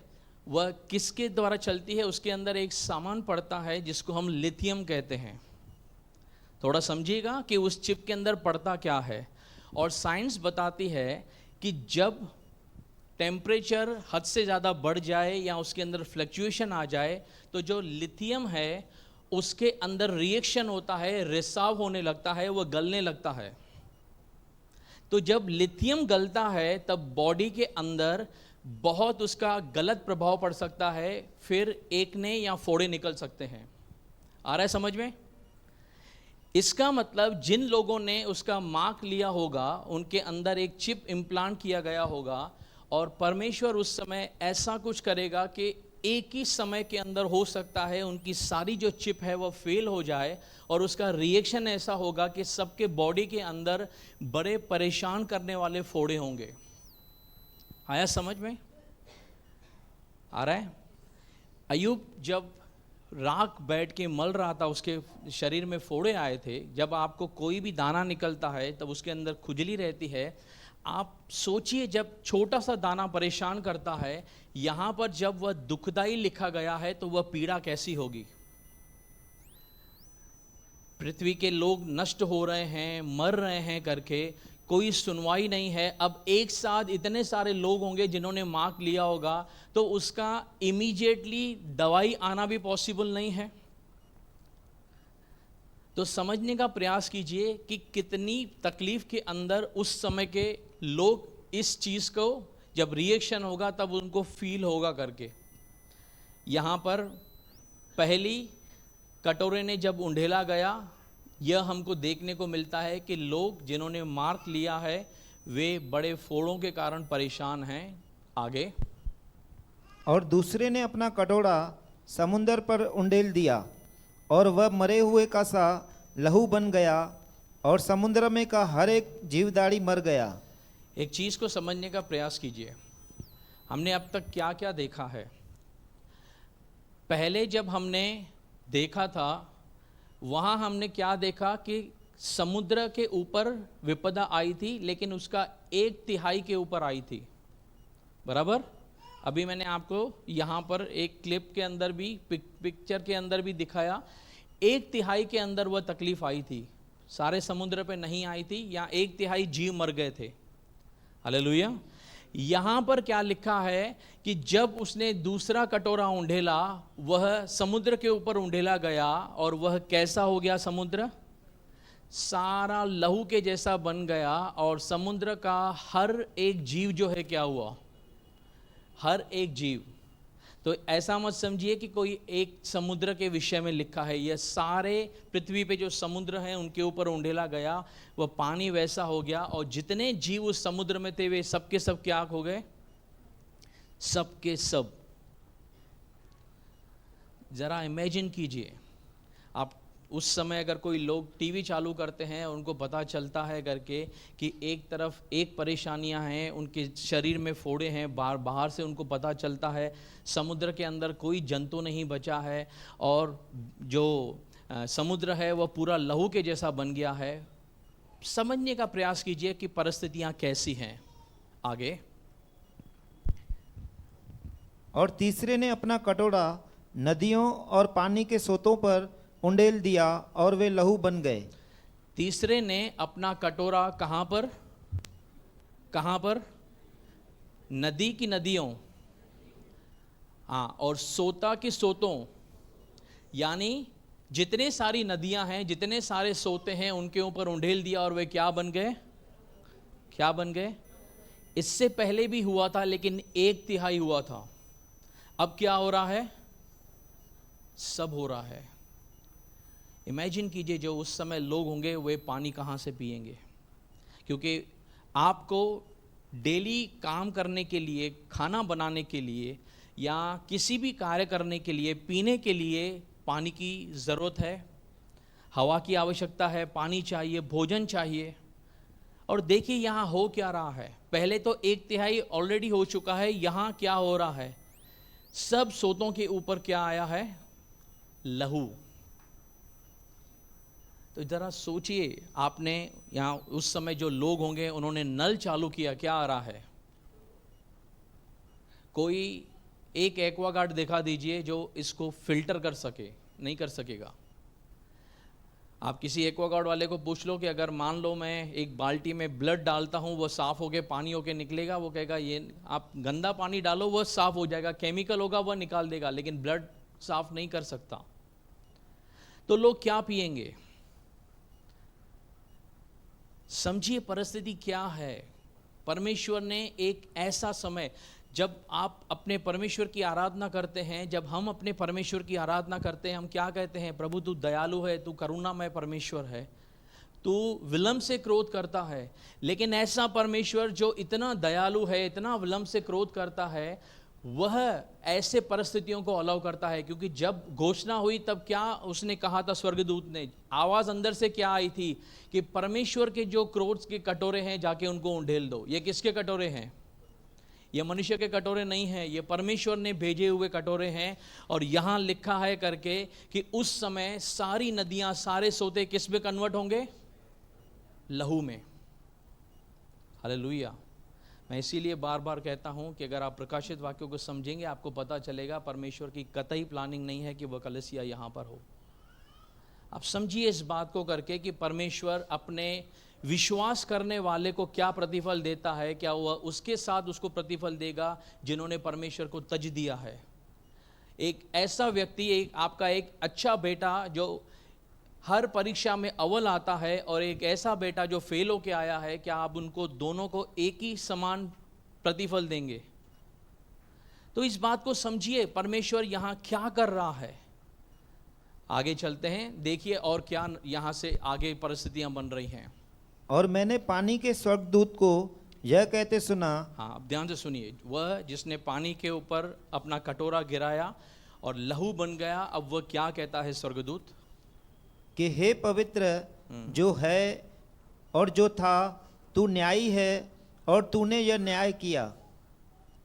वह किसके द्वारा चलती है? उसके अंदर एक सामान पड़ता है जिसको हम लिथियम कहते हैं। थोड़ा समझिएगा कि उस चिप के अंदर पड़ता क्या है। और साइंस बताती है कि जब टेम्परेचर हद से ज़्यादा बढ़ जाए या उसके अंदर फ्लक्चुएशन आ जाए तो जो लिथियम है उसके अंदर रिएक्शन होता है, रिसाव होने लगता है, वह गलने लगता है। तो जब लिथियम गलता है तब बॉडी के अंदर बहुत उसका गलत प्रभाव पड़ सकता है, फिर एकने या फोड़े निकल सकते हैं। आ रहा है समझ में? इसका मतलब जिन लोगों ने उसका मार्क लिया होगा उनके अंदर एक चिप इम्प्लांट किया गया होगा और परमेश्वर उस समय ऐसा कुछ करेगा कि एक ही समय के अंदर हो सकता है उनकी सारी जो चिप है वो फेल हो जाए और उसका रिएक्शन ऐसा होगा कि सबके बॉडी के अंदर बड़े परेशान करने वाले फोड़े होंगे। आया समझ में? आ रहा है? अयूब जब राख बैठ के मल रहा था उसके शरीर में फोड़े आए थे। जब आपको कोई भी दाना निकलता है तब उसके अंदर खुजली रहती है। आप सोचिए जब छोटा सा दाना परेशान करता है, यहाँ पर जब वह दुखदाई लिखा गया है तो वह पीड़ा कैसी होगी। पृथ्वी के लोग नष्ट हो रहे हैं, मर रहे हैं करके कोई सुनवाई नहीं है। अब एक साथ इतने सारे लोग होंगे जिन्होंने मार्क लिया होगा तो उसका इमीडिएटली दवाई आना भी पॉसिबल नहीं है। तो समझने का प्रयास कीजिए कि कितनी तकलीफ के अंदर उस समय के लोग इस चीज़ को जब रिएक्शन होगा तब उनको फील होगा करके। यहाँ पर पहली कटोरे ने जब उंडेला गया, यह हमको देखने को मिलता है कि लोग जिन्होंने मार्क लिया है वे बड़े फोड़ों के कारण परेशान हैं। आगे। और दूसरे ने अपना कटोरा समुंदर पर उंडेल दिया और वह मरे हुए का सा लहू बन गया और समुद्र में का हर एक जीवदाड़ी मर गया। एक चीज़ को समझने का प्रयास कीजिए। हमने अब तक क्या क्या देखा है? पहले जब हमने देखा था वहाँ हमने क्या देखा कि समुद्र के ऊपर विपदा आई थी, लेकिन उसका 1/3 के ऊपर आई थी। बराबर? अभी मैंने आपको यहाँ पर एक क्लिप के अंदर भी पिक्चर के अंदर भी दिखाया। 1/3 के अंदर वह तकलीफ आई थी, सारे समुद्र पे नहीं आई थी। या 1/3 जीव मर गए थे। हालेलुया। यहाँ पर क्या लिखा है कि जब उसने दूसरा कटोरा उंडेला वह समुद्र के ऊपर उंडेला गया और वह कैसा हो गया? समुद्र सारा लहू के जैसा बन गया और समुद्र का हर एक जीव जो है क्या हुआ? हर एक जीव। तो ऐसा मत समझिए कि कोई एक समुद्र के विषय में लिखा है। यह सारे पृथ्वी पे जो समुद्र हैं उनके ऊपर उंडेला गया, वह पानी वैसा हो गया और जितने जीव उस समुद्र में थे वे सबके सब क्या हो गए? सबके सब। जरा इमेजिन कीजिए आप उस समय अगर कोई लोग टीवी चालू करते हैं और उनको पता चलता है करके कि एक तरफ एक परेशानियां हैं, उनके शरीर में फोड़े हैं, बाहर से उनको पता चलता है समुद्र के अंदर कोई जंतु नहीं बचा है और जो समुद्र है वह पूरा लहू के जैसा बन गया है। समझने का प्रयास कीजिए कि परिस्थितियां कैसी हैं। आगे। और तीसरे ने अपना कटोरा नदियों और पानी के सोतों पर उंडेल दिया और वे लहू बन गए। तीसरे ने अपना कटोरा कहाँ पर? कहाँ पर? नदी की नदियों, हाँ, और सोता के सोतों, यानी जितने सारी नदियां हैं, जितने सारे सोते हैं, उनके ऊपर उंडेल दिया और वे क्या बन गए? क्या बन गए? इससे पहले भी हुआ था, लेकिन 1/3 हुआ था। अब क्या हो रहा है? सब हो रहा है। इमेजिन कीजिए, जो उस समय लोग होंगे वे पानी कहाँ से पिएंगे? क्योंकि आपको डेली काम करने के लिए, खाना बनाने के लिए या किसी भी कार्य करने के लिए, पीने के लिए पानी की ज़रूरत है, हवा की आवश्यकता है, पानी चाहिए, भोजन चाहिए। और देखिए यहाँ हो क्या रहा है। पहले तो 1/3 ऑलरेडी हो चुका है, यहाँ क्या हो रहा है? सब सोतों के ऊपर क्या आया है? लहू। तो जरा सोचिए, आपने यहाँ उस समय जो लोग होंगे उन्होंने नल चालू किया, क्या आ रहा है? कोई एक एक्वागार्ड दिखा दीजिए जो इसको फिल्टर कर सके, नहीं कर सकेगा। आप किसी एक्वागार्ड वाले को पूछ लो कि अगर मान लो मैं एक बाल्टी में ब्लड डालता हूँ, वो साफ होके पानी होके निकलेगा, वो कहेगा ये आप गंदा पानी डालो वो साफ हो जाएगा, केमिकल होगा वह निकाल देगा, लेकिन ब्लड साफ नहीं कर सकता। तो लोग क्या पिएंगे? समझिए परिस्थिति क्या है। परमेश्वर ने एक ऐसा समय, जब आप अपने परमेश्वर की आराधना करते हैं, जब हम अपने परमेश्वर की आराधना करते हैं, हम क्या कहते हैं? प्रभु तू दयालु है, तू करुणामय परमेश्वर है, तू विलंब से क्रोध करता है। लेकिन ऐसा परमेश्वर जो इतना दयालु है, इतना विलंब से क्रोध करता है, वह ऐसे परिस्थितियों को अलाउ करता है। क्योंकि जब घोषणा हुई तब क्या उसने कहा था? स्वर्गदूत ने आवाज अंदर से क्या आई थी कि परमेश्वर के जो क्रोध के कटोरे हैं जाके उनको उंडेल दो। ये किसके कटोरे हैं? ये मनुष्य के कटोरे नहीं हैं, ये परमेश्वर ने भेजे हुए कटोरे हैं। और यहाँ लिखा है करके कि उस समय सारी नदियां, सारे सोते किस में कन्वर्ट होंगे? लहू में। हालेलुया। मैं इसीलिए बार बार कहता हूं कि अगर आप प्रकाशित वाक्यों को समझेंगे, आपको पता चलेगा परमेश्वर की कतई प्लानिंग नहीं है कि वह कलीसिया यहाँ पर हो। आप समझिए इस बात को करके कि परमेश्वर अपने विश्वास करने वाले को क्या प्रतिफल देता है, क्या वह उसके साथ उसको प्रतिफल देगा जिन्होंने परमेश्वर को तज दिया है। एक ऐसा व्यक्ति, एक आपका एक अच्छा बेटा जो हर परीक्षा में अव्वल आता है, और एक ऐसा बेटा जो फेल होके आया है, क्या आप उनको दोनों को एक ही समान प्रतिफल देंगे? तो इस बात को समझिए, परमेश्वर यहाँ क्या कर रहा है। आगे चलते हैं, देखिए और क्या यहाँ से आगे परिस्थितियां बन रही हैं। और मैंने पानी के स्वर्गदूत को यह कहते सुना। हाँ, अब ध्यान से सुनिए। वह जिसने पानी के ऊपर अपना कटोरा गिराया और लहू बन गया, अब वह क्या कहता है स्वर्गदूत? कि हे पवित्र जो है और जो था, तू न्यायी है और तूने यह न्याय किया।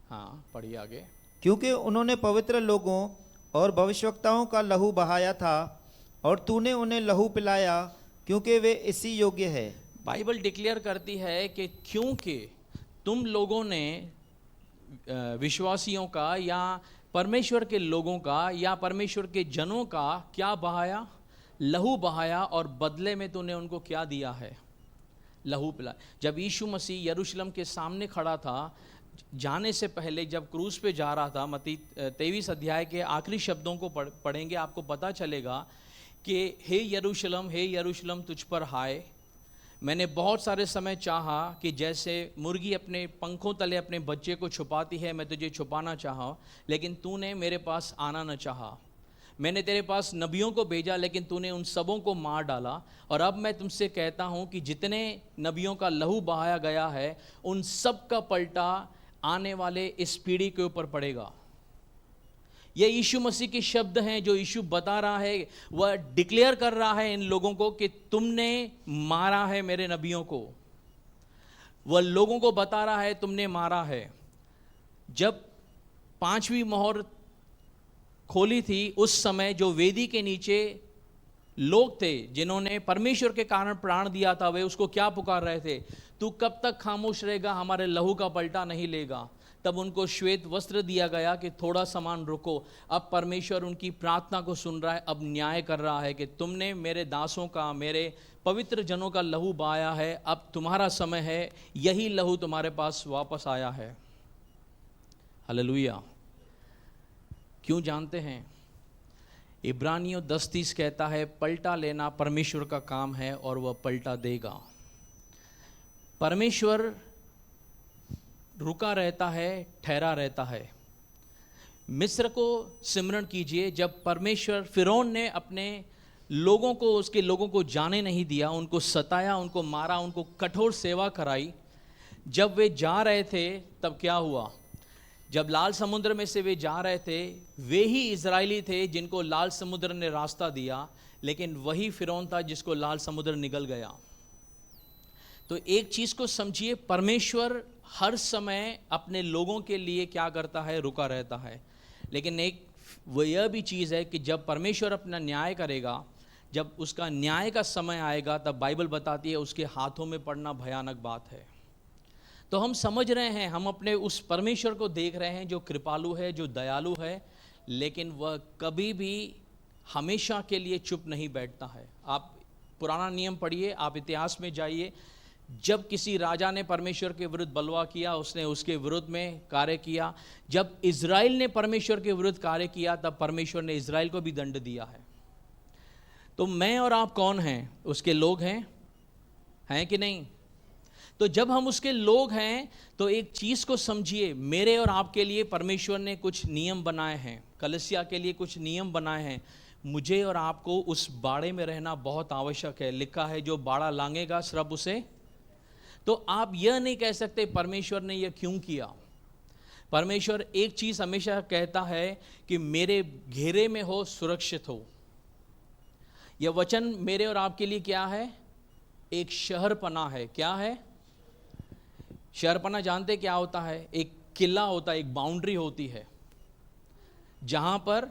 हाँ, पढ़िए आगे। क्योंकि उन्होंने पवित्र लोगों और भविष्यवक्ताओं का लहू बहाया था, और तूने उन्हें लहू पिलाया, क्योंकि वे इसी योग्य है। बाइबल डिक्लेयर करती है कि क्योंकि तुम लोगों ने विश्वासियों का या परमेश्वर के लोगों का या परमेश्वर के जनों का क्या बहाया? लहू बहाया, और बदले में तूने उनको क्या दिया है? लहू पिला। जब यीशु मसीह यरूशलेम के सामने खड़ा था, जाने से पहले जब क्रूस पे जा रहा था, मत्ती 23 अध्याय के आखिरी शब्दों को पढ़ेंगे, आपको पता चलेगा कि हे यरूशलेम तुझ पर हाय, मैंने बहुत सारे समय चाहा कि जैसे मुर्गी अपने पंखों तले अपने बच्चे को छुपाती है, मैं तुझे छुपाना चाहा, लेकिन तूने मेरे पास आना न चाहा। मैंने तेरे पास नबियों को भेजा, लेकिन तूने उन सबों को मार डाला। और अब मैं तुमसे कहता हूँ कि जितने नबियों का लहू बहाया गया है, उन सब का पलटा आने वाले इस पीढ़ी के ऊपर पड़ेगा। ये यीशु मसीह के शब्द हैं जो यीशु बता रहा है। वह डिक्लेयर कर रहा है इन लोगों को कि तुमने मारा है मेरे नबियों को। वह लोगों को बता रहा है तुमने मारा है। जब 5वीं मोहर खोली थी, उस समय जो वेदी के नीचे लोग थे जिन्होंने परमेश्वर के कारण प्राण दिया था, वे उसको क्या पुकार रहे थे? तू कब तक खामोश रहेगा, हमारे लहू का पलटा नहीं लेगा। तब उनको श्वेत वस्त्र दिया गया कि थोड़ा सामान रुको। अब परमेश्वर उनकी प्रार्थना को सुन रहा है, अब न्याय कर रहा है कि तुमने मेरे दासों का, मेरे पवित्र जनों का लहू बहाया है, अब तुम्हारा समय है, यही लहू तुम्हारे पास वापस आया है। हालेलुया। क्यों जानते हैं? इब्रानियों 10:30 कहता है पलटा लेना परमेश्वर का काम है और वह पलटा देगा। परमेश्वर रुका रहता है, ठहरा रहता है। मिस्र को सिमरण कीजिए, जब परमेश्वर फिरौन ने अपने लोगों को, उसके लोगों को जाने नहीं दिया, उनको सताया, उनको मारा, उनको कठोर सेवा कराई। जब वे जा रहे थे तब क्या हुआ? जब लाल समुद्र में से वे जा रहे थे, वे ही इजरायली थे जिनको लाल समुद्र ने रास्ता दिया, लेकिन वही फिरौन था जिसको लाल समुद्र निगल गया। तो एक चीज को समझिए, परमेश्वर हर समय अपने लोगों के लिए क्या करता है? रुका रहता है। लेकिन एक वो यह भी चीज़ है कि जब परमेश्वर अपना न्याय करेगा, जब उसका न्याय का समय आएगा, तब बाइबल बताती है उसके हाथों में पड़ना भयानक बात है। तो हम समझ रहे हैं, हम अपने उस परमेश्वर को देख रहे हैं जो कृपालु है, जो दयालु है, लेकिन वह कभी भी हमेशा के लिए चुप नहीं बैठता है। आप पुराना नियम पढ़िए, आप इतिहास में जाइए। जब किसी राजा ने परमेश्वर के विरुद्ध बलवा किया, उसने उसके विरुद्ध में कार्य किया। जब इज़राइल ने परमेश्वर के विरुद्ध कार्य किया, तब परमेश्वर ने इज़राइल को भी दंड दिया है। तो मैं और आप कौन हैं? उसके लोग हैं कि नहीं? तो जब हम उसके लोग हैं तो एक चीज़ को समझिए, मेरे और आपके लिए परमेश्वर ने कुछ नियम बनाए हैं, कलीसिया के लिए कुछ नियम बनाए हैं। मुझे और आपको उस बाड़े में रहना बहुत आवश्यक है। लिखा है जो बाड़ा लांघेगा श्रब उसे। तो आप यह नहीं कह सकते परमेश्वर ने यह क्यों किया। परमेश्वर एक चीज़ हमेशा कहता है कि मेरे घेरे में हो, सुरक्षित हो। यह वचन मेरे और आपके लिए क्या है? एक शहरपना है। क्या है? शहरपना जानते क्या होता है? एक किला होता है, एक बाउंड्री होती है जहां पर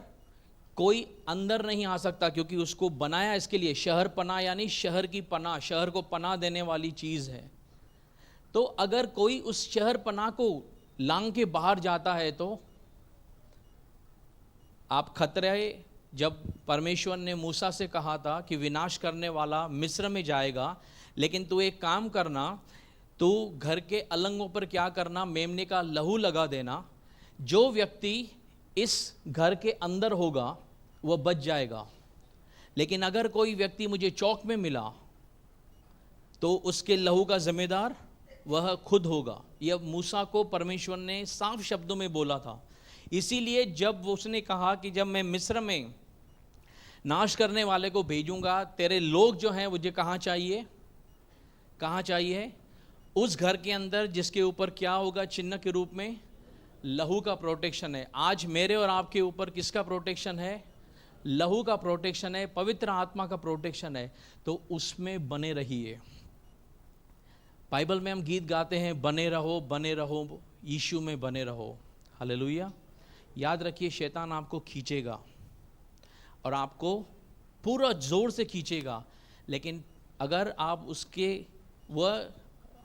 कोई अंदर नहीं आ सकता, क्योंकि उसको बनाया इसके लिए। शहरपना यानी शहर की पनाह, शहर को पनाह देने वाली चीज है। तो अगर कोई उस शहरपना को लांघ के बाहर जाता है तो आप खतरे, जब परमेश्वर ने मूसा से कहा था कि विनाश करने वाला मिस्र में जाएगा, लेकिन तू एक काम करना, तू घर के अलंगों पर क्या करना? मेमने का लहू लगा देना। जो व्यक्ति इस घर के अंदर होगा वह बच जाएगा, लेकिन अगर कोई व्यक्ति मुझे चौक में मिला तो उसके लहू का जिम्मेदार वह खुद होगा। यह मूसा को परमेश्वर ने साफ शब्दों में बोला था। इसीलिए जब उसने कहा कि जब मैं मिस्र में नाश करने वाले को भेजूंगा, तेरे लोग जो हैं मुझे कहाँ चाहिए? कहाँ चाहिए? उस घर के अंदर जिसके ऊपर क्या होगा? चिन्ह के रूप में लहू का प्रोटेक्शन है। आज मेरे और आपके ऊपर किसका प्रोटेक्शन है? लहू का प्रोटेक्शन है, पवित्र आत्मा का प्रोटेक्शन है। तो उसमें बने रहिए। बाइबल में हम गीत गाते हैं, बने रहो, बने रहो, यीशु में बने रहो। हालेलुया। याद रखिए, शैतान आपको खींचेगा और आपको पूरा जोर से खींचेगा, लेकिन अगर आप उसके, वह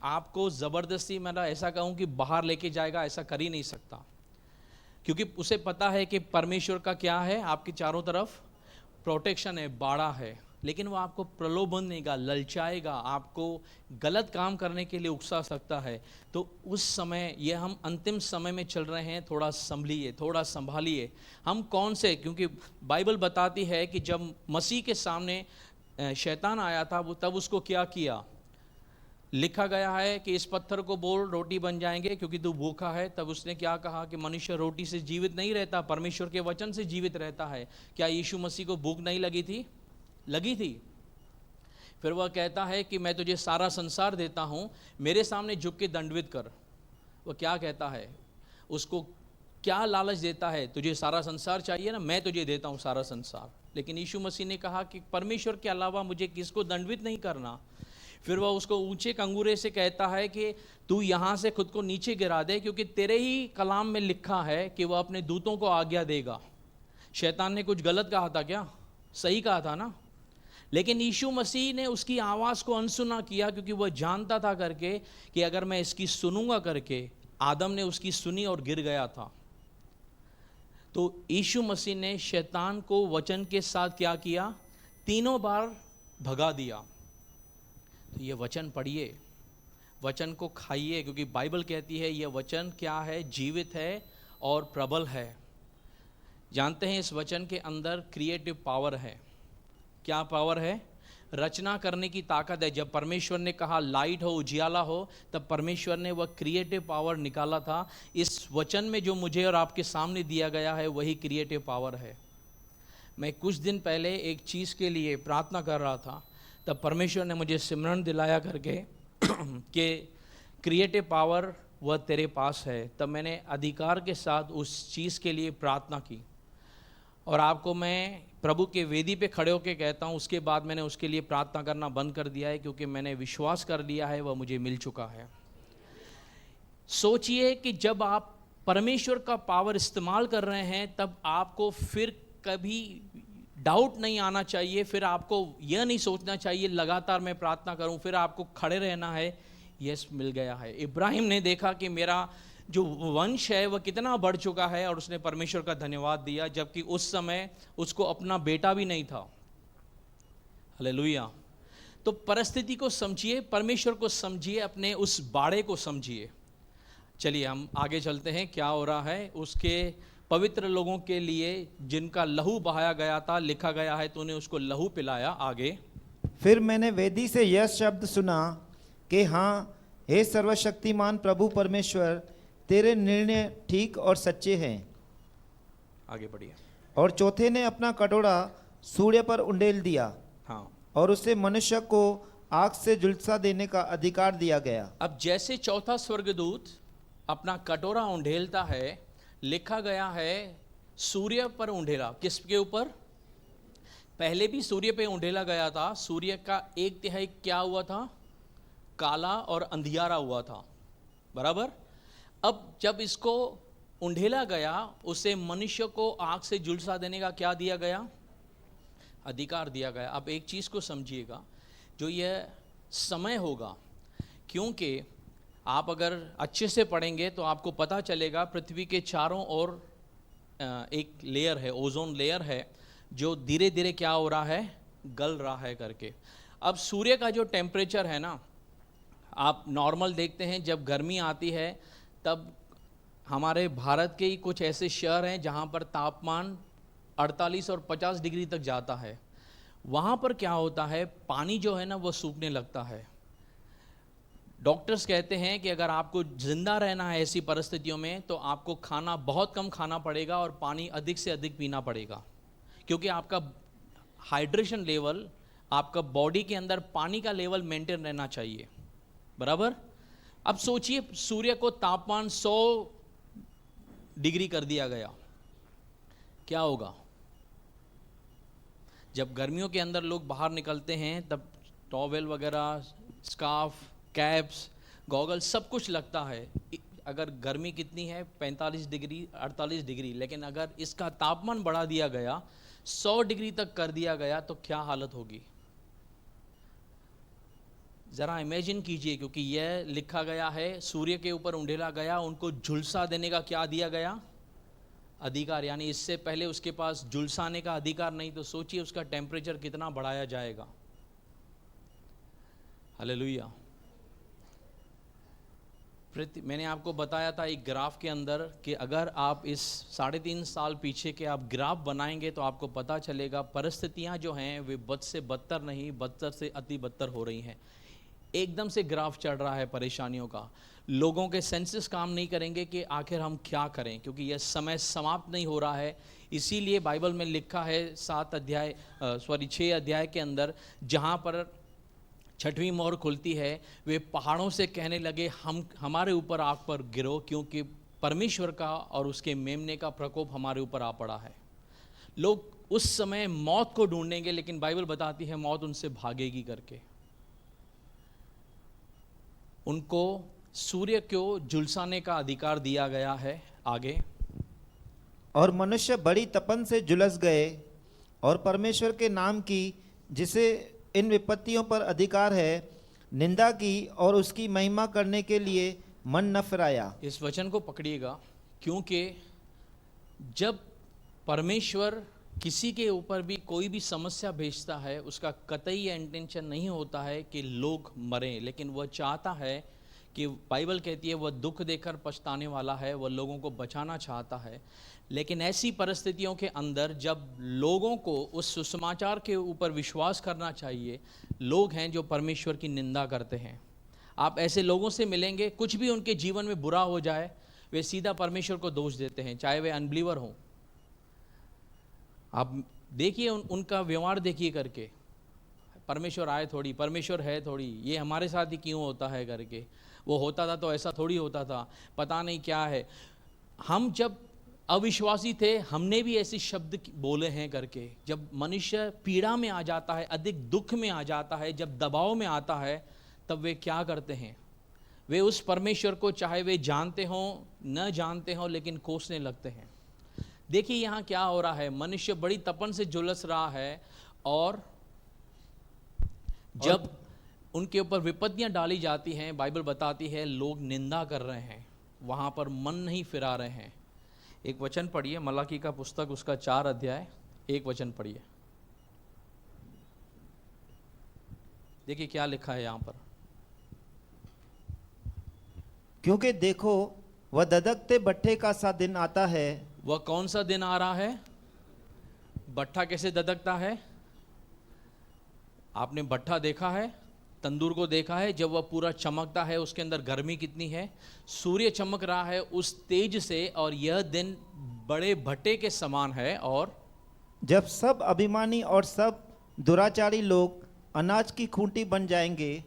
आपको ज़बरदस्ती, मैं ऐसा कहूँ कि बाहर लेके जाएगा, ऐसा कर ही नहीं सकता, क्योंकि उसे पता है कि परमेश्वर का क्या है? आपके चारों तरफ प्रोटेक्शन है, बाड़ा है। लेकिन वो आपको प्रलोभन देगा, ललचाएगा, आपको गलत काम करने के लिए उकसा सकता है। तो उस समय, ये हम अंतिम समय में चल रहे हैं, थोड़ा संभलिए, थोड़ा संभालिए। हम कौन से, क्योंकि बाइबल बताती है कि जब मसीह के सामने शैतान आया था, वो तब उसको क्या किया? लिखा गया है कि इस पत्थर को बोल रोटी बन जाएंगे क्योंकि तू भूखा है। तब उसने क्या कहा कि मनुष्य रोटी से जीवित नहीं रहता, परमेश्वर के वचन से जीवित रहता है। क्या यीशु मसीह को भूख नहीं लगी थी? लगी थी। फिर वह कहता है कि मैं तुझे सारा संसार देता हूँ, मेरे सामने झुक के दंडवत कर। वह क्या कहता है? उसको क्या लालच देता है? तुझे सारा संसार चाहिए ना, मैं तुझे देता हूँ सारा संसार। लेकिन यीशु मसीह ने कहा कि परमेश्वर के अलावा मुझे किसको दंडवत नहीं करना। फिर वह उसको ऊंचे कंगूरे से कहता है कि तू यहाँ से खुद को नीचे गिरा दे, क्योंकि तेरे ही कलाम में लिखा है कि वह अपने दूतों को आज्ञा देगा। शैतान ने कुछ गलत कहा था क्या? सही कहा था ना। लेकिन यीशु मसीह ने उसकी आवाज़ को अनसुना किया, क्योंकि वह जानता था करके कि अगर मैं इसकी सुनूंगा करके, आदम ने उसकी सुनी और गिर गया था। तो यीशु मसीह ने शैतान को वचन के साथ क्या किया? 3 बार भगा दिया। तो ये वचन पढ़िए, वचन को खाइए, क्योंकि बाइबल कहती है यह वचन क्या है? जीवित है और प्रबल है। जानते हैं इस वचन के अंदर क्रिएटिव पावर है। क्या पावर है? रचना करने की ताकत है। जब परमेश्वर ने कहा लाइट हो, उजियाला हो, तब परमेश्वर ने वह क्रिएटिव पावर निकाला था। इस वचन में जो मुझे और आपके सामने दिया गया है वही क्रिएटिव पावर है। मैं कुछ दिन पहले एक चीज़ के लिए प्रार्थना कर रहा था, तब परमेश्वर ने मुझे सिमरन दिलाया करके कि क्रिएटिव पावर वह तेरे पास है। तब मैंने अधिकार के साथ उस चीज़ के लिए प्रार्थना की, और आपको मैं प्रभु के वेदी पे खड़े होकर कहता हूँ, उसके बाद मैंने उसके लिए प्रार्थना करना बंद कर दिया है, क्योंकि मैंने विश्वास कर लिया है वह मुझे मिल चुका है। सोचिए कि जब आप परमेश्वर का पावर इस्तेमाल कर रहे हैं, तब आपको फिर कभी डाउट नहीं आना चाहिए, फिर आपको यह नहीं सोचना चाहिए लगातार मैं प्रार्थना करूं, फिर आपको खड़े रहना है। यस, मिल गया है। इब्राहिम ने देखा कि मेरा जो वंश है वह कितना बढ़ चुका है, और उसने परमेश्वर का धन्यवाद दिया, जबकि उस समय उसको अपना बेटा भी नहीं था। हालेलुया। तो परिस्थिति को समझिए, परमेश्वर को समझिए, अपने उस बाड़े को समझिए। चलिए हम आगे चलते हैं। क्या हो रहा है? उसके पवित्र लोगों के लिए जिनका लहू बहाया गया था, लिखा गया है, तो उन्हें उसको लहू पिलाया। आगे, फिर मैंने वेदी से यह शब्द सुना कि हाँ, हे सर्वशक्तिमान प्रभु परमेश्वर, तेरे निर्णय ठीक और सच्चे हैं। आगे बढ़िए। और चौथे ने अपना कटोरा सूर्य पर उंडेल दिया, हाँ, और उसे मनुष्य को आग से झुलसा देने का अधिकार दिया गया। अब जैसे चौथा स्वर्गदूत अपना कटोरा उंडेलता है, लिखा गया है सूर्य पर उंडेला। किसके ऊपर? पहले भी सूर्य पे उंडेला गया था। सूर्य का 1/3 क्या हुआ था? काला और अंधियारा हुआ था, बराबर। अब जब इसको उंडेला गया, उसे मनुष्य को आग से झुलसा देने का क्या दिया गया? अधिकार दिया गया। अब एक चीज़ को समझिएगा, जो यह समय होगा, क्योंकि आप अगर अच्छे से पढ़ेंगे तो आपको पता चलेगा पृथ्वी के चारों ओर एक लेयर है, ओजोन लेयर है, जो धीरे धीरे क्या हो रहा है? गल रहा है करके। अब सूर्य का जो टेम्परेचर है ना, आप नॉर्मल देखते हैं, जब गर्मी आती है तब हमारे भारत के ही कुछ ऐसे शहर हैं जहाँ पर तापमान 48 और 50 डिग्री तक जाता है। वहाँ पर क्या होता है? पानी जो है ना वो सूखने लगता है। डॉक्टर्स कहते हैं कि अगर आपको जिंदा रहना है ऐसी परिस्थितियों में, तो आपको खाना बहुत कम खाना पड़ेगा और पानी अधिक से अधिक पीना पड़ेगा, क्योंकि आपका हाइड्रेशन लेवल, आपका बॉडी के अंदर पानी का लेवल मेंटेन रहना चाहिए, बराबर। अब सोचिए, सूर्य को तापमान 100 डिग्री कर दिया गया, क्या होगा? जब गर्मियों के अंदर लोग बाहर निकलते हैं तब टॉवेल वगैरह, स्कार्फ, कैप्स, गॉगल सब कुछ लगता है। अगर गर्मी कितनी है? 45 डिग्री, 48 डिग्री। लेकिन अगर इसका तापमान बढ़ा दिया गया, 100 डिग्री तक कर दिया गया, तो क्या हालत होगी? ज़रा इमेजिन कीजिए, क्योंकि यह लिखा गया है सूर्य के ऊपर उंडेला गया, उनको झुलसा देने का क्या दिया गया? अधिकार। यानी इससे पहले उसके पास झुलसाने का अधिकार नहीं, तो सोचिए उसका टेम्परेचर कितना बढ़ाया जाएगा। हालेलुया। मैंने आपको बताया था एक ग्राफ के अंदर कि अगर आप इस 3.5 साल पीछे के आप ग्राफ बनाएंगे तो आपको पता चलेगा परिस्थितियां जो हैं वे बद से बदतर नहीं, बदतर से अति बदतर हो रही हैं। एकदम से ग्राफ चढ़ रहा है परेशानियों का। लोगों के सेंसेस काम नहीं करेंगे कि आखिर हम क्या करें, क्योंकि यह समय समाप्त नहीं हो रहा है। इसीलिए बाइबल में लिखा है 6 अध्याय के अंदर, जहाँ पर 6वीं मोहर खुलती है, वे पहाड़ों से कहने लगे हमारे ऊपर आग पर गिरो, क्योंकि परमेश्वर का और उसके मेमने का प्रकोप हमारे ऊपर आ पड़ा है। लोग उस समय मौत को ढूंढेंगे, लेकिन बाइबल बताती है मौत उनसे भागेगी करके। उनको सूर्य को झुलसाने का अधिकार दिया गया है। आगे, और मनुष्य बड़ी तपन से झुलस गए और परमेश्वर के नाम की, जिसे इन विपत्तियों पर अधिकार है, निंदा की और उसकी महिमा करने के लिए मन न फिराया। इस वचन को पकड़िएगा, क्योंकि जब परमेश्वर किसी के ऊपर भी कोई भी समस्या भेजता है, उसका कतई इंटेंशन नहीं होता है कि लोग मरें, लेकिन वह चाहता है कि बाइबल कहती है वह दुख देकर पछताने वाला है, वह लोगों को बचाना चाहता है। लेकिन ऐसी परिस्थितियों के अंदर जब लोगों को उस सुसमाचार के ऊपर विश्वास करना चाहिए, लोग हैं जो परमेश्वर की निंदा करते हैं। आप ऐसे लोगों से मिलेंगे, कुछ भी उनके जीवन में बुरा हो जाए वे सीधा परमेश्वर को दोष देते हैं, चाहे वे अनबिलीवर हों। आप देखिए उनका व्यवहार देखिए करके, परमेश्वर आए थोड़ी, परमेश्वर है थोड़ी, ये हमारे साथ ही क्यों होता है करके, वो होता था तो ऐसा थोड़ी होता था, पता नहीं क्या है। हम जब अविश्वासी थे हमने भी ऐसे शब्द बोले हैं करके। जब मनुष्य पीड़ा में आ जाता है, अधिक दुख में आ जाता है, जब दबाव में आता है, तब वे क्या करते हैं? वे उस परमेश्वर को चाहे वे जानते हों न जानते हों लेकिन कोसने लगते हैं। देखिए यहाँ क्या हो रहा है, मनुष्य बड़ी तपन से झुलस रहा है और जब उनके ऊपर विपत्तियां डाली जाती हैं, बाइबल बताती है लोग निंदा कर रहे हैं, वहाँ पर मन नहीं फिरा रहे हैं। एक वचन पढ़िए, मलाकी का पुस्तक उसका 4 अध्याय 1 वचन पढ़िए। देखिए क्या लिखा है यहाँ पर। क्योंकि देखो वह ददकते भट्ठे का सा दिन आता है। वह कौन सा दिन आ रहा है? भट्ठा कैसे ददकता है? आपने भट्ठा देखा है, तंदूर को देखा है, जब वह पूरा चमकता है उसके अंदर गर्मी कितनी है, सूर्य चमक रहा है उस तेज से, और यह दिन बड़े भट्टे के समान है। और जब सब अभिमानी और सब दुराचारी लोग अनाज की खूंटी बन जाएंगे,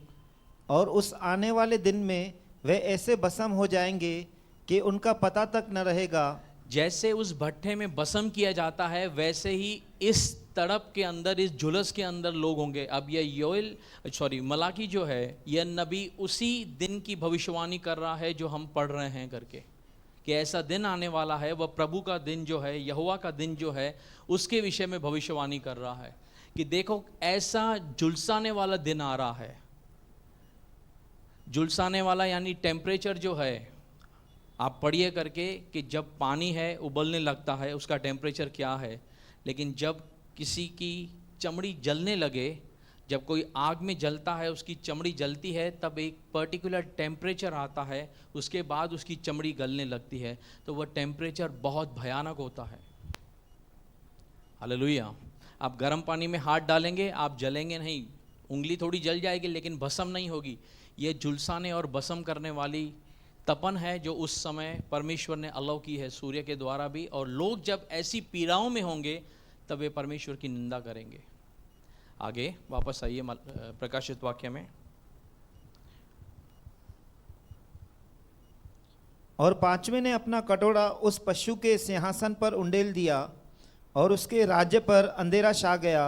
और उस आने वाले दिन में वे ऐसे भस्म हो जाएंगे कि उनका पता तक न रहेगा। जैसे उस भट्ठे में भस्म किया जाता है, वैसे ही इस तड़प के अंदर, इस झुलस के अंदर लोग होंगे। अब यह मलाकी जो है, यह नबी उसी दिन की भविष्यवाणी कर रहा है जो हम पढ़ रहे हैं करके, कि ऐसा दिन आने वाला है। वह प्रभु का दिन जो है, यहोवा का दिन जो है, उसके विषय में भविष्यवाणी कर रहा है कि देखो ऐसा झुलसाने वाला दिन आ रहा है। झुलसाने वाला यानी टेम्परेचर जो है, आप पढ़िए करके कि जब पानी है उबलने लगता है उसका टेम्परेचर क्या है, लेकिन जब किसी की चमड़ी जलने लगे, जब कोई आग में जलता है उसकी चमड़ी जलती है, तब एक पर्टिकुलर टेम्परेचर आता है, उसके बाद उसकी चमड़ी गलने लगती है, तो वह टेम्परेचर बहुत भयानक होता है। हालेलुया। आप गर्म पानी में हाथ डालेंगे, आप जलेंगे नहीं, उंगली थोड़ी जल जाएगी लेकिन भस्म नहीं होगी। ये झुलसाने और भस्म करने वाली तपन है जो उस समय परमेश्वर ने अलाउ की है सूर्य के द्वारा भी। और लोग जब ऐसी पीड़ाओं में होंगे तब वे परमेश्वर की निंदा करेंगे। आगे वापस आइए प्रकाशित वाक्य में। और पांचवें ने अपना कटोरा उस पशु के सिंहासन पर उंडेल दिया, और उसके राज्य पर अंधेरा छा गया,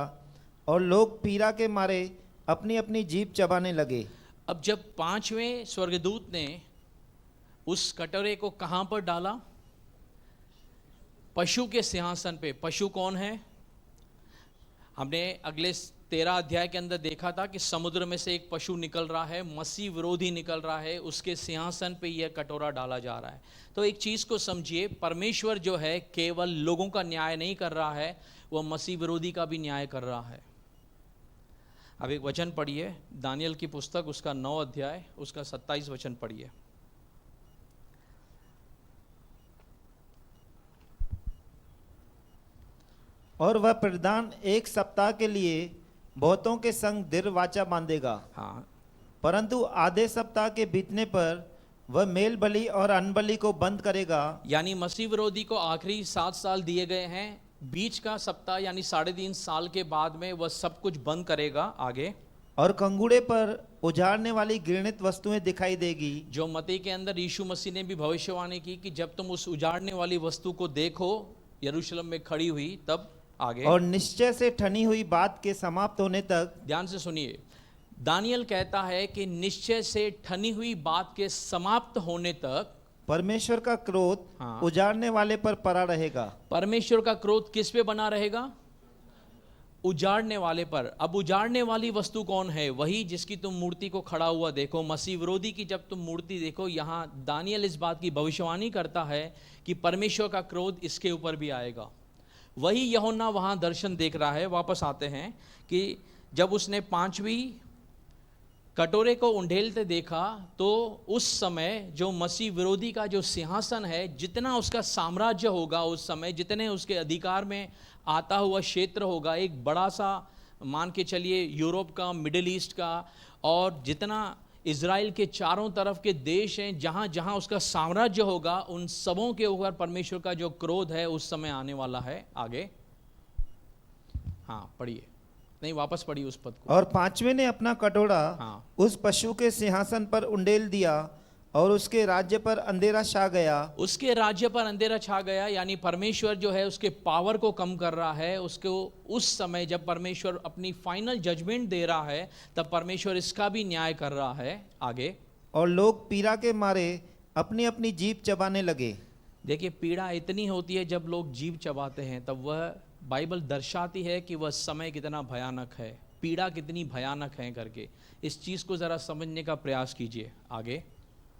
और लोग पीड़ा के मारे अपनी अपनी जीभ चबाने लगे। अब जब 5वें स्वर्गदूत ने उस कटोरे को कहां पर डाला? पशु के सिंहासन पे। पशु कौन है? हमने अगले 13 अध्याय के अंदर देखा था कि समुद्र में से एक पशु निकल रहा है, मसीह विरोधी निकल रहा है, उसके सिंहासन पे यह कटोरा डाला जा रहा है। तो एक चीज को समझिए, परमेश्वर जो है केवल लोगों का न्याय नहीं कर रहा है, वह मसीह विरोधी का भी न्याय कर रहा है। अब एक वचन पढ़िए, दानियल की पुस्तक उसका 9 अध्याय उसका 27 वचन पढ़िए। और वह प्रधान 1 सप्ताह के लिए बहुतों के संग दृढ़ वाचा बांधेगा। हाँ, परंतु आधे सप्ताह के बीतने पर वह मेल बलि और अन्न बलि को बंद करेगा। यानी मसीह विरोधी को आखिरी 7 साल दिए गए हैं, बीच का सप्ताह यानी 3.5 साल के बाद में वह सब कुछ बंद करेगा। आगे, और कंगूड़े पर उजाड़ने वाली घृणित वस्तुएं दिखाई देगी। जो मत्ती के अंदर यीशु मसीह ने भी भविष्यवाणी की कि जब तुम उस उजाड़ने वाली वस्तु को देखो यरूशलेम में खड़ी हुई, तब आगे, और निश्चय से ठनी हुई बात के समाप्त होने तक। ध्यान से सुनिए, दानियल कहता है कि निश्चय से ठनी हुई बात के समाप्त होने तक परमेश्वर का क्रोध हाँ। उजाड़ने वाले पर पड़ा रहेगा। परमेश्वर का क्रोध किस पे बना रहेगा? उजाड़ने वाले पर। अब उजाड़ने वाली वस्तु कौन है? वही जिसकी तुम मूर्ति को खड़ा हुआ देखो, मसीह विरोधी की जब तुम मूर्ति देखो। यहाँ दानियल इस बात की भविष्यवाणी करता है कि परमेश्वर का क्रोध इसके ऊपर भी आएगा। वही यूहन्ना वहाँ दर्शन देख रहा है। वापस आते हैं कि जब उसने 5वीं कटोरे को उंडेलते देखा तो उस समय जो मसीह विरोधी का जो सिंहासन है, जितना उसका साम्राज्य होगा उस समय, जितने उसके अधिकार में आता हुआ क्षेत्र होगा, एक बड़ा सा मान के चलिए यूरोप का, मिडिल ईस्ट का, और जितना इज़राइल के चारों तरफ के देश हैं, जहाँ जहाँ उसका साम्राज्य होगा, उन सबों के ऊपर परमेश्वर का जो क्रोध है उस समय आने वाला है। आगे हाँ पढ़िए, नहीं वापस पढ़िए उस पद को। और पांचवें ने अपना कटोरा हाँ। उस पशु के सिंहासन पर उंडेल दिया और उसके राज्य पर अंधेरा छा गया। उसके राज्य पर अंधेरा छा गया, यानी परमेश्वर जो है उसके पावर को कम कर रहा है। उसको उस समय जब परमेश्वर अपनी फाइनल जजमेंट दे रहा है, तब परमेश्वर इसका भी न्याय कर रहा है। आगे, और लोग पीड़ा के मारे अपनी अपनी जीभ चबाने लगे। देखिए पीड़ा इतनी होती है जब लोग जीभ चबाते हैं, तब वह बाइबल दर्शाती है कि वह समय कितना भयानक है, पीड़ा कितनी भयानक है करके। इस चीज़ को ज़रा समझने का प्रयास कीजिए। आगे,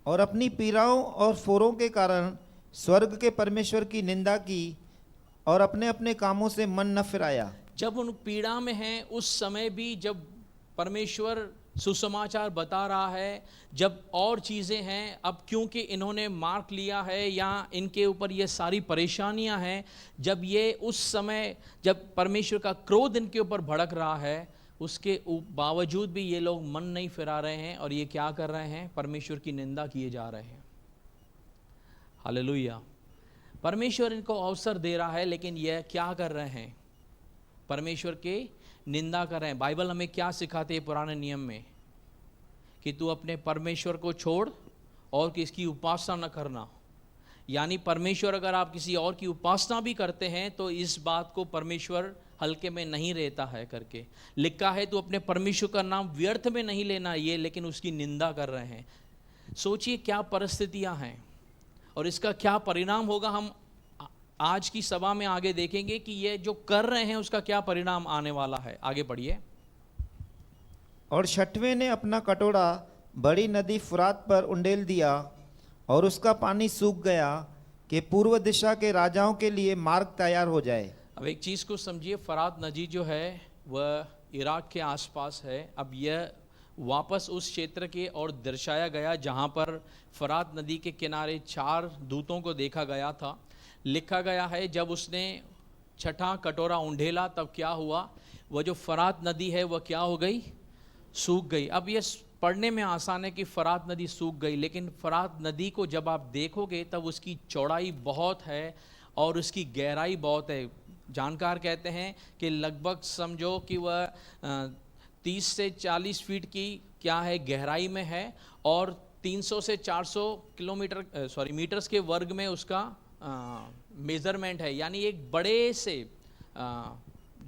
और अपनी पीड़ाओं और फोरों के कारण स्वर्ग के परमेश्वर की निंदा की और अपने अपने कामों से मन न फिराया। जब उन पीड़ा में हैं, उस समय भी जब परमेश्वर सुसमाचार बता रहा है, जब और चीज़ें हैं, अब क्योंकि इन्होंने मार्क लिया है या इनके ऊपर ये सारी परेशानियां हैं, जब ये उस समय जब परमेश्वर का क्रोध इनके ऊपर भड़क रहा है, उसके बावजूद भी ये लोग मन नहीं फिरा रहे हैं और ये क्या कर रहे हैं, परमेश्वर की निंदा किए जा रहे हैं। हालेलुया। परमेश्वर इनको अवसर दे रहा है, लेकिन यह क्या कर रहे हैं, परमेश्वर के निंदा कर रहे हैं। बाइबल हमें क्या सिखाती है पुराने नियम में, कि तू अपने परमेश्वर को छोड़ और किसकी उपासना न करना। यानी परमेश्वर, अगर आप किसी और की उपासना भी करते हैं तो इस बात को परमेश्वर हल्के में नहीं रहता है करके लिखा है। तो अपने परमेश्वर का नाम व्यर्थ में नहीं लेना ये, लेकिन उसकी निंदा कर रहे हैं। सोचिए क्या परिस्थितियां हैं और इसका क्या परिणाम होगा। हम आज की सभा में आगे देखेंगे कि ये जो कर रहे हैं उसका क्या परिणाम आने वाला है। आगे पढ़िए। और छठवें ने अपना कटोरा बड़ी नदी फुरात पर उंडेल दिया और उसका पानी सूख गया कि पूर्व दिशा के राजाओं के लिए मार्ग तैयार हो जाए। अब एक चीज़ को समझिए, फरात नदी जो है वह इराक के आसपास है। अब यह वापस उस क्षेत्र के और दर्शाया गया जहाँ पर फरात नदी के किनारे 4 दूतों को देखा गया था। लिखा गया है जब उसने छठा कटोरा उंडेला तब क्या हुआ, वह जो फरात नदी है वह क्या हो गई, सूख गई। अब ये पढ़ने में आसान है कि फरात नदी सूख गई, लेकिन फरात नदी को जब आप देखोगे तब उसकी चौड़ाई बहुत है और उसकी गहराई बहुत है। जानकार कहते हैं कि लगभग समझो कि वह 30 से 40 फीट की क्या है गहराई में है और 300 से 400 मीटर्स के वर्ग में उसका मेजरमेंट है। यानी एक बड़े से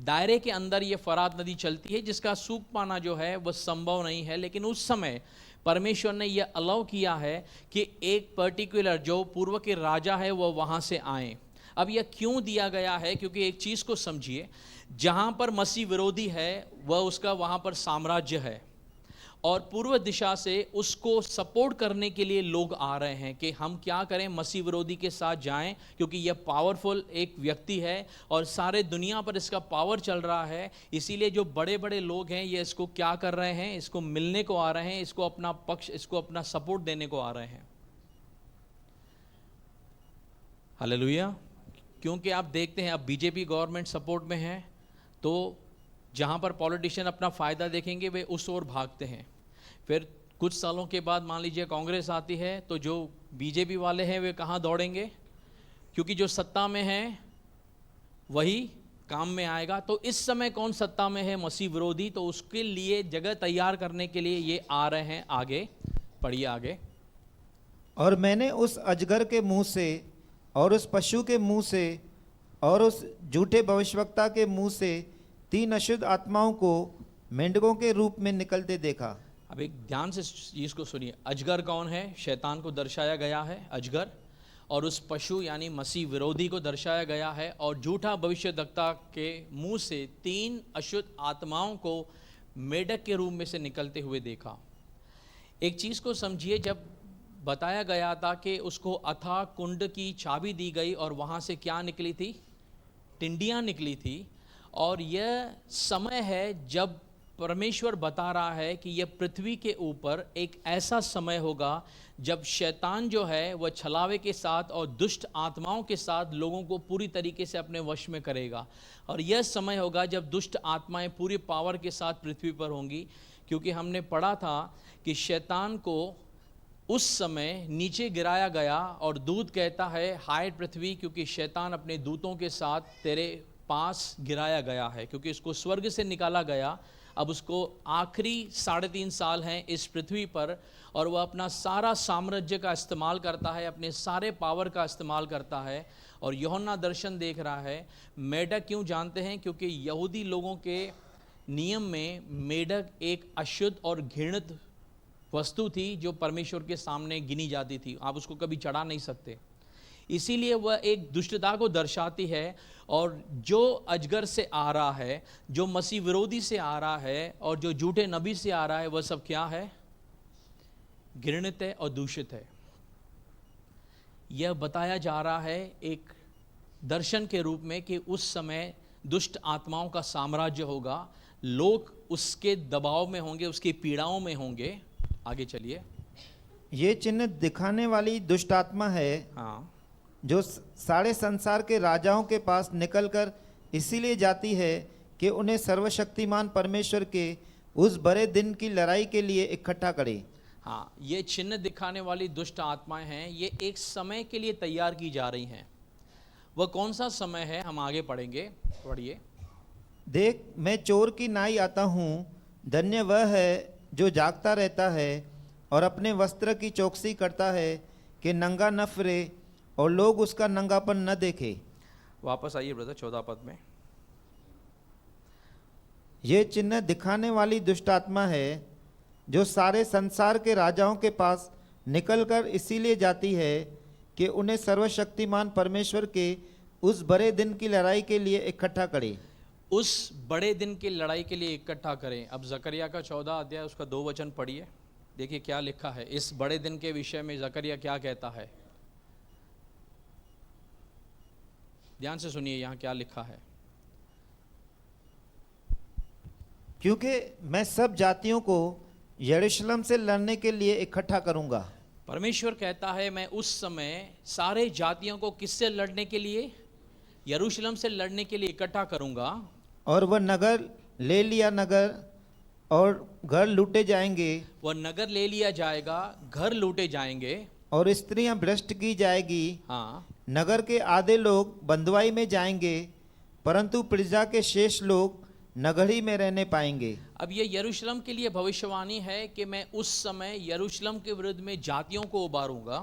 दायरे के अंदर ये फरात नदी चलती है, जिसका सूख पाना जो है वह संभव नहीं है। लेकिन उस समय परमेश्वर ने यह अलाउ किया है कि एक पर्टिकुलर जो पूर्व के राजा है वह वहाँ से आए। अब यह क्यों दिया गया है, क्योंकि एक चीज़ को समझिए, जहाँ पर मसीह विरोधी है वह उसका वहाँ पर साम्राज्य है और पूर्व दिशा से उसको सपोर्ट करने के लिए लोग आ रहे हैं कि हम क्या करें, मसीह विरोधी के साथ जाएं, क्योंकि यह पावरफुल एक व्यक्ति है और सारे दुनिया पर इसका पावर चल रहा है। इसीलिए जो बड़े बड़े लोग हैं ये इसको क्या कर रहे हैं, इसको मिलने को आ रहे हैं, इसको अपना पक्ष, इसको अपना सपोर्ट देने को आ रहे हैं। हालेलुया। क्योंकि आप देखते हैं अब बीजेपी गवर्नमेंट सपोर्ट में है, तो जहाँ पर पॉलिटिशियन अपना फ़ायदा देखेंगे वे उस ओर भागते हैं। फिर कुछ सालों के बाद मान लीजिए कांग्रेस आती है, तो जो बीजेपी वाले हैं वे कहाँ दौड़ेंगे, क्योंकि जो सत्ता में है वही काम में आएगा। तो इस समय कौन सत्ता में है, मसीह विरोधी, तो उसके लिए जगह तैयार करने के लिए ये आ रहे हैं। आगे पढ़िए। आगे, और मैंने उस अजगर के मुंह से और उस पशु के मुंह से और उस झूठे भविष्यवक्ता के मुंह से 3 अशुद्ध आत्माओं को मेंढकों के रूप में निकलते देखा। अब एक ध्यान से चीज़ को सुनिए। अजगर कौन है, शैतान को दर्शाया गया है अजगर, और उस पशु यानी मसीह विरोधी को दर्शाया गया है, और झूठा भविष्यवक्ता के मुंह से 3 अशुद्ध आत्माओं को मेढक के रूप में से निकलते हुए देखा। एक चीज़ को समझिए, जब बताया गया था कि उसको अथाह कुंड की चाबी दी गई और वहाँ से क्या निकली थी, टिंडियाँ निकली थी, और यह समय है जब परमेश्वर बता रहा है कि यह पृथ्वी के ऊपर एक ऐसा समय होगा जब शैतान जो है वह छलावे के साथ और दुष्ट आत्माओं के साथ लोगों को पूरी तरीके से अपने वश में करेगा। और यह समय होगा जब दुष्ट आत्माएं पूरी पावर के साथ पृथ्वी पर होंगी, क्योंकि हमने पढ़ा था कि शैतान को उस समय नीचे गिराया गया और दूत कहता है हाय पृथ्वी, क्योंकि शैतान अपने दूतों के साथ तेरे पास गिराया गया है, क्योंकि इसको स्वर्ग से निकाला गया। अब उसको आखिरी 3.5 साल हैं इस पृथ्वी पर, और वह अपना सारा साम्राज्य का इस्तेमाल करता है, अपने सारे पावर का इस्तेमाल करता है। और यूहन्ना दर्शन देख रहा है। मेढक क्यों जानते हैं? क्योंकि यहूदी लोगों के नियम में मेढक एक अशुद्ध और घृणित वस्तु थी जो परमेश्वर के सामने गिनी जाती थी, आप उसको कभी चढ़ा नहीं सकते। इसीलिए वह एक दुष्टता को दर्शाती है। और जो अजगर से आ रहा है, जो मसीह विरोधी से आ रहा है और जो झूठे नबी से आ रहा है, वह सब क्या है? घृणित है और दूषित है। यह बताया जा रहा है एक दर्शन के रूप में कि उस समय दुष्ट आत्माओं का साम्राज्य होगा, लोग उसके दबाव में होंगे, उसकी पीड़ाओं में होंगे। आगे चलिए। ये चिन्ह दिखाने वाली दुष्ट आत्मा है, हाँ, जो सारे संसार के राजाओं के पास निकलकर इसीलिए जाती है कि उन्हें सर्वशक्तिमान परमेश्वर के उस बड़े दिन की लड़ाई के लिए इकट्ठा करे। हाँ, ये चिन्ह दिखाने वाली दुष्ट आत्माएं हैं, ये एक समय के लिए तैयार की जा रही हैं। वह कौन सा समय है? हम आगे पढ़ेंगे, पढ़िए। देख, मैं चोर की नाई आता हूँ, धन्य वह है जो जागता रहता है और अपने वस्त्र की चौकसी करता है कि नंगा न फिरे और लोग उसका नंगापन न देखे। वापस आइए ब्रदर 14 पद में। ये चिन्ह दिखाने वाली दुष्ट आत्मा है, जो सारे संसार के राजाओं के पास निकलकर इसीलिए जाती है कि उन्हें सर्वशक्तिमान परमेश्वर के उस बड़े दिन की लड़ाई के लिए इकट्ठा करे। उस बड़े दिन की लड़ाई के लिए इकट्ठा करें। अब जकरिया का 14 अध्याय उसका 2 वचन पढ़िए, देखिए क्या लिखा है। इस बड़े दिन के विषय में जकरिया क्या कहता है, ध्यान से सुनिए यहाँ क्या लिखा है। क्योंकि मैं सब जातियों को यरूशलेम से लड़ने के लिए इकट्ठा करूंगा। परमेश्वर कहता है मैं उस समय सारे जातियों को किससे लड़ने के लिए? यरूशलेम से लड़ने के लिए इकट्ठा करूंगा। और वह नगर ले लिया नगर और घर लूटे जाएंगे, वह नगर ले लिया जाएगा, घर लूटे जाएंगे, और स्त्रियां भ्रष्ट की जाएगी। हाँ, नगर के आधे लोग बंधुआई में जाएंगे, परंतु प्रजा के शेष लोग नगरी में रहने पाएंगे। अब ये यरूशलेम के लिए भविष्यवाणी है कि मैं उस समय यरूशलेम के विरुद्ध में जातियों को उबारूंगा।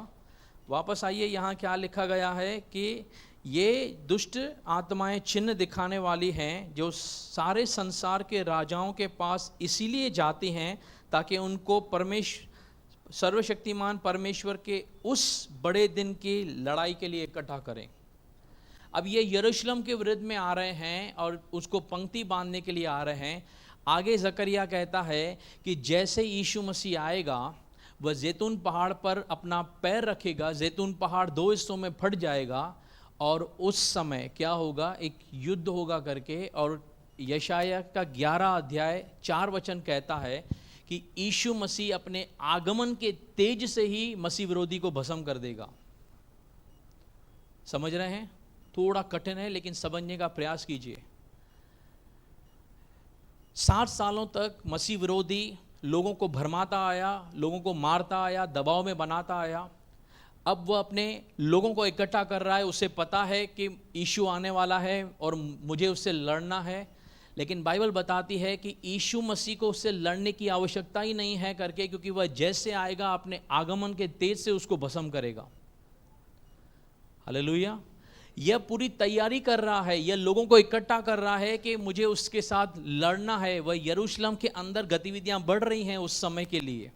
वापस आइए, यहाँ क्या लिखा गया है कि ये दुष्ट आत्माएं चिन्ह दिखाने वाली हैं, जो सारे संसार के राजाओं के पास इसीलिए जाती हैं ताकि उनको सर्वशक्तिमान परमेश्वर के उस बड़े दिन की लड़ाई के लिए इकट्ठा करें। अब ये यरूशलेम के विरुद्ध में आ रहे हैं और उसको पंक्ति बांधने के लिए आ रहे हैं। आगे जकरिया कहता है कि जैसे यीशु मसीह आएगा, वह जैतून पहाड़ पर अपना पैर रखेगा, जैतून पहाड़ 2 हिस्सों में फट जाएगा, और उस समय क्या होगा? एक युद्ध होगा करके। और यशाया का 11 अध्याय 4 वचन कहता है कि यीशु मसीह अपने आगमन के तेज से ही मसीह विरोधी को भस्म कर देगा। समझ रहे हैं? थोड़ा कठिन है लेकिन समझने का प्रयास कीजिए। 60 सालों तक मसीह विरोधी लोगों को भरमाता आया, लोगों को मारता आया, दबाव में बनाता आया। अब वह अपने लोगों को इकट्ठा कर रहा है। उसे पता है कि यीशु आने वाला है और मुझे उससे लड़ना है, लेकिन बाइबल बताती है कि यीशु मसीह को उससे लड़ने की आवश्यकता ही नहीं है करके, क्योंकि वह जैसे आएगा अपने आगमन के तेज से उसको भस्म करेगा। हालेलुया। यह पूरी तैयारी कर रहा है, यह लोगों को इकट्ठा कर रहा है कि मुझे उसके साथ लड़ना है। वह यरूशलेम के अंदर गतिविधियां बढ़ रही हैं उस समय के लिए।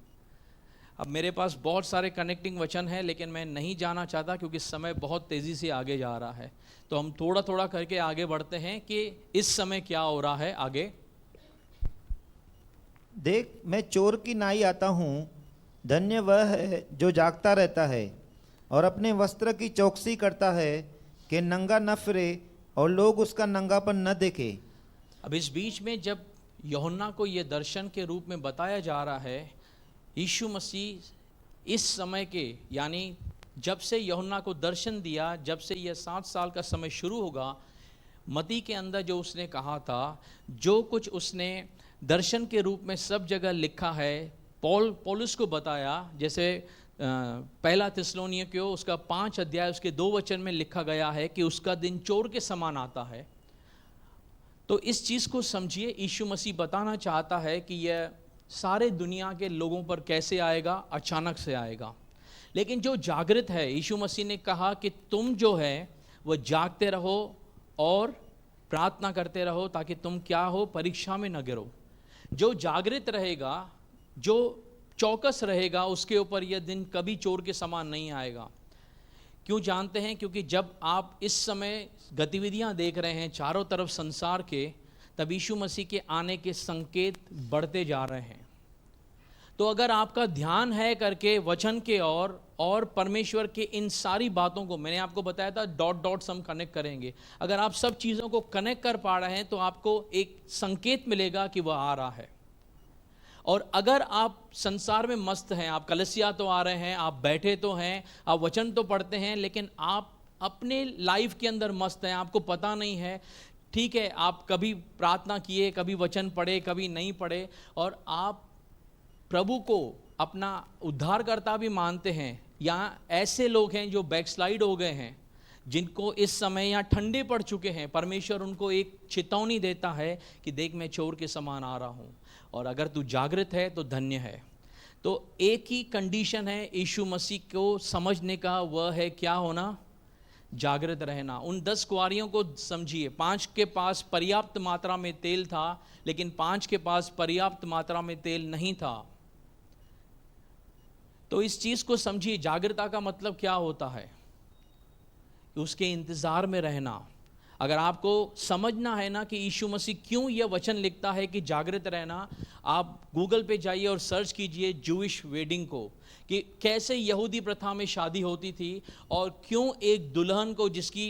अब मेरे पास बहुत सारे कनेक्टिंग वचन हैं, लेकिन मैं नहीं जाना चाहता क्योंकि समय बहुत तेज़ी से आगे जा रहा है। तो हम थोड़ा थोड़ा करके आगे बढ़ते हैं कि इस समय क्या हो रहा है आगे। देख, मैं चोर की नाई आता हूँ, धन्य वह है जो जागता रहता है और अपने वस्त्र की चौकसी करता है कि नंगा न फिरे और लोग उसका नंगापन न देखे। अब इस बीच में जब यूहन्ना को ये दर्शन के रूप में बताया जा रहा है। यीशु मसीह इस समय के, यानी जब से यूहन्ना को दर्शन दिया, जब से यह 7 साल का समय शुरू होगा, मत्ती के अंदर जो उसने कहा था, जो कुछ उसने दर्शन के रूप में सब जगह लिखा है, पौलुस को बताया। जैसे पहला थिस्सलुनीकियों उसका 5 अध्याय उसके 2 वचन में लिखा गया है कि उसका दिन चोर के समान आता है। तो इस चीज़ को समझिए, यीशु मसीह बताना चाहता है कि यह सारे दुनिया के लोगों पर कैसे आएगा, अचानक से आएगा। लेकिन जो जागृत है, यीशु मसीह ने कहा कि तुम जो है वह जागते रहो और प्रार्थना करते रहो ताकि तुम क्या हो, परीक्षा में न गिरो। जो जागृत रहेगा, जो चौकस रहेगा, उसके ऊपर यह दिन कभी चोर के समान नहीं आएगा। क्यों जानते हैं? क्योंकि जब आप इस समय गतिविधियां देख रहे हैं चारों तरफ संसार के, तब यीशु मसीह के आने के संकेत बढ़ते जा रहे हैं। तो अगर आपका ध्यान है करके वचन के और परमेश्वर के इन सारी बातों को, मैंने आपको बताया था डॉट डॉट्स हम कनेक्ट करेंगे, अगर आप सब चीज़ों को कनेक्ट कर पा रहे हैं तो आपको एक संकेत मिलेगा कि वह आ रहा है। और अगर आप संसार में मस्त हैं, आप कलीसिया तो आ रहे हैं, आप बैठे तो हैं, आप वचन तो पढ़ते हैं, लेकिन आप अपने लाइफ के अंदर मस्त हैं, आपको पता नहीं है, ठीक है, आप कभी प्रार्थना किए, कभी वचन पढ़े, कभी नहीं पढ़े, और आप प्रभु को अपना उद्धारकर्ता भी मानते हैं। यहाँ ऐसे लोग हैं जो बैकस्लाइड हो गए हैं, जिनको इस समय यहाँ ठंडे पड़ चुके हैं। परमेश्वर उनको एक चेतावनी देता है कि देख, मैं चोर के समान आ रहा हूँ, और अगर तू जागृत है तो धन्य है। तो एक ही कंडीशन है यीशु मसीह को समझने का, वह है क्या होना, जागृत रहना। उन 10 कुंवारियों को समझिए, 5 के पास पर्याप्त मात्रा में तेल था, लेकिन 5 के पास पर्याप्त मात्रा में तेल नहीं था। तो इस चीज को समझिए, जागृतता का मतलब क्या होता है, उसके इंतजार में रहना। अगर आपको समझना है ना कि यीशु मसीह क्यों यह वचन लिखता है कि जागृत रहना, आप गूगल पे जाइए और सर्च कीजिए जूइश वेडिंग को, कि कैसे यहूदी प्रथा में शादी होती थी और क्यों एक दुल्हन को जिसकी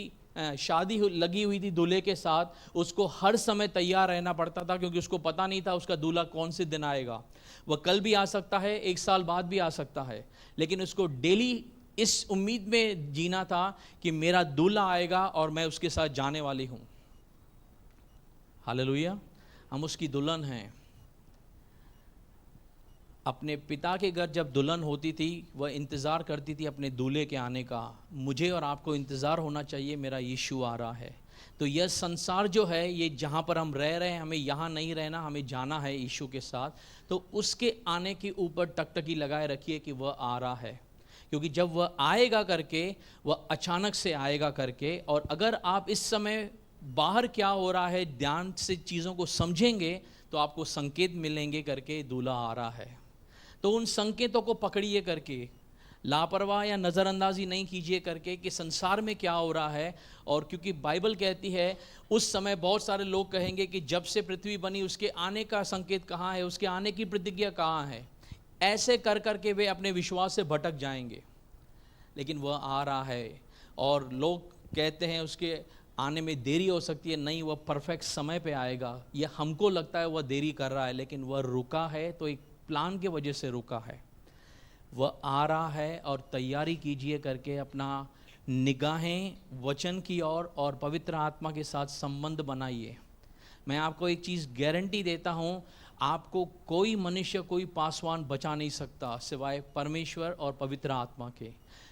शादी लगी हुई थी दूल्हे के साथ, उसको हर समय तैयार रहना पड़ता था, क्योंकि उसको पता नहीं था उसका दूल्हा कौन से दिन आएगा। वह कल भी आ सकता है, 1 साल बाद भी आ सकता है, लेकिन उसको डेली इस उम्मीद में जीना था कि मेरा दूल्हा आएगा और मैं उसके साथ जाने वाली हूं। हालेलुया, हम उसकी दुल्हन हैं। अपने पिता के घर जब दुल्हन होती थी, वह इंतज़ार करती थी अपने दूल्हे के आने का। मुझे और आपको इंतज़ार होना चाहिए, मेरा यीशु आ रहा है। तो यह संसार जो है, ये जहाँ पर हम रह रहे हैं, हमें यहाँ नहीं रहना, हमें जाना है यीशु के साथ। तो उसके आने के ऊपर टकटकी लगाए रखिए कि वह आ रहा है, क्योंकि जब वह आएगा करके, वह अचानक से आएगा करके। और अगर आप इस समय बाहर क्या हो रहा है ध्यान से चीज़ों को समझेंगे, तो आपको संकेत मिलेंगे करके दूल्हा आ रहा है। तो उन संकेतों को पकड़िए करके, लापरवाह या नज़रअंदाजी नहीं कीजिए करके कि संसार में क्या हो रहा है। और क्योंकि बाइबल कहती है उस समय बहुत सारे लोग कहेंगे कि जब से पृथ्वी बनी उसके आने का संकेत कहाँ है, उसके आने की प्रतिज्ञा कहाँ है। ऐसे कर करके वे अपने विश्वास से भटक जाएंगे। लेकिन वह आ रहा है, और लोग कहते हैं उसके आने में देरी हो सकती है। नहीं, वह परफेक्ट समय पे आएगा। यह हमको लगता है वह देरी कर रहा है, लेकिन वह रुका है तो एक प्लान के वजह से रुका है। वह आ रहा है, और तैयारी कीजिए करके अपना निगाहें वचन की ओर और पवित्र आत्मा के साथ संबंध बनाइए। मैं आपको एक चीज़ गारंटी देता हूँ, आपको कोई मनुष्य, कोई पासवान बचा नहीं सकता सिवाय परमेश्वर और पवित्र आत्मा के।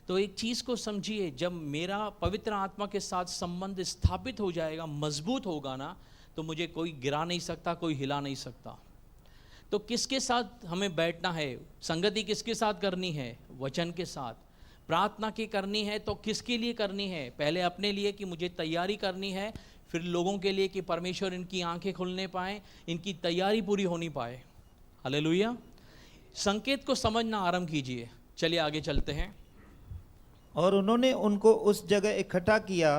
तो एक चीज़ को समझिए, जब मेरा पवित्र आत्मा के साथ संबंध स्थापित हो जाएगा, मजबूत होगा ना, तो मुझे कोई गिरा नहीं सकता, कोई हिला नहीं सकता। तो किसके साथ हमें बैठना है, संगति किसके साथ करनी है, वचन के साथ। प्रार्थना की करनी है तो किसके लिए करनी है, पहले अपने लिए कि मुझे तैयारी करनी है, फिर लोगों के लिए कि परमेश्वर इनकी आंखें खुलने पाए, इनकी तैयारी पूरी होनी पाए। हालेलुया। संकेत को समझना आरंभ कीजिए। चलिए आगे चलते हैं। और उन्होंने उनको उस जगह इकट्ठा किया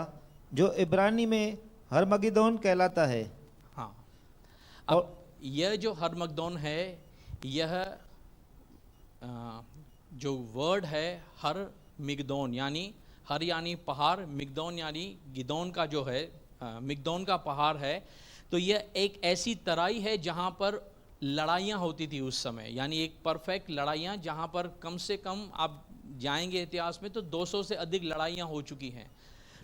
जो इब्रानी में हरमगिदोन कहलाता है। हाँ, अब यह जो हरमगदोन है, यह जो वर्ड है हर मिगदोन, यानी हर यानी पहाड़, मिगदोन यानी गिदोन का जो है, मिगदोन का पहाड़ है। तो यह एक ऐसी तराई है जहाँ पर लड़ाइयाँ होती थी उस समय, यानी एक परफेक्ट लड़ाइयाँ जहाँ पर कम से कम आप जाएंगे इतिहास में तो 200 से अधिक लड़ाइयाँ हो चुकी हैं।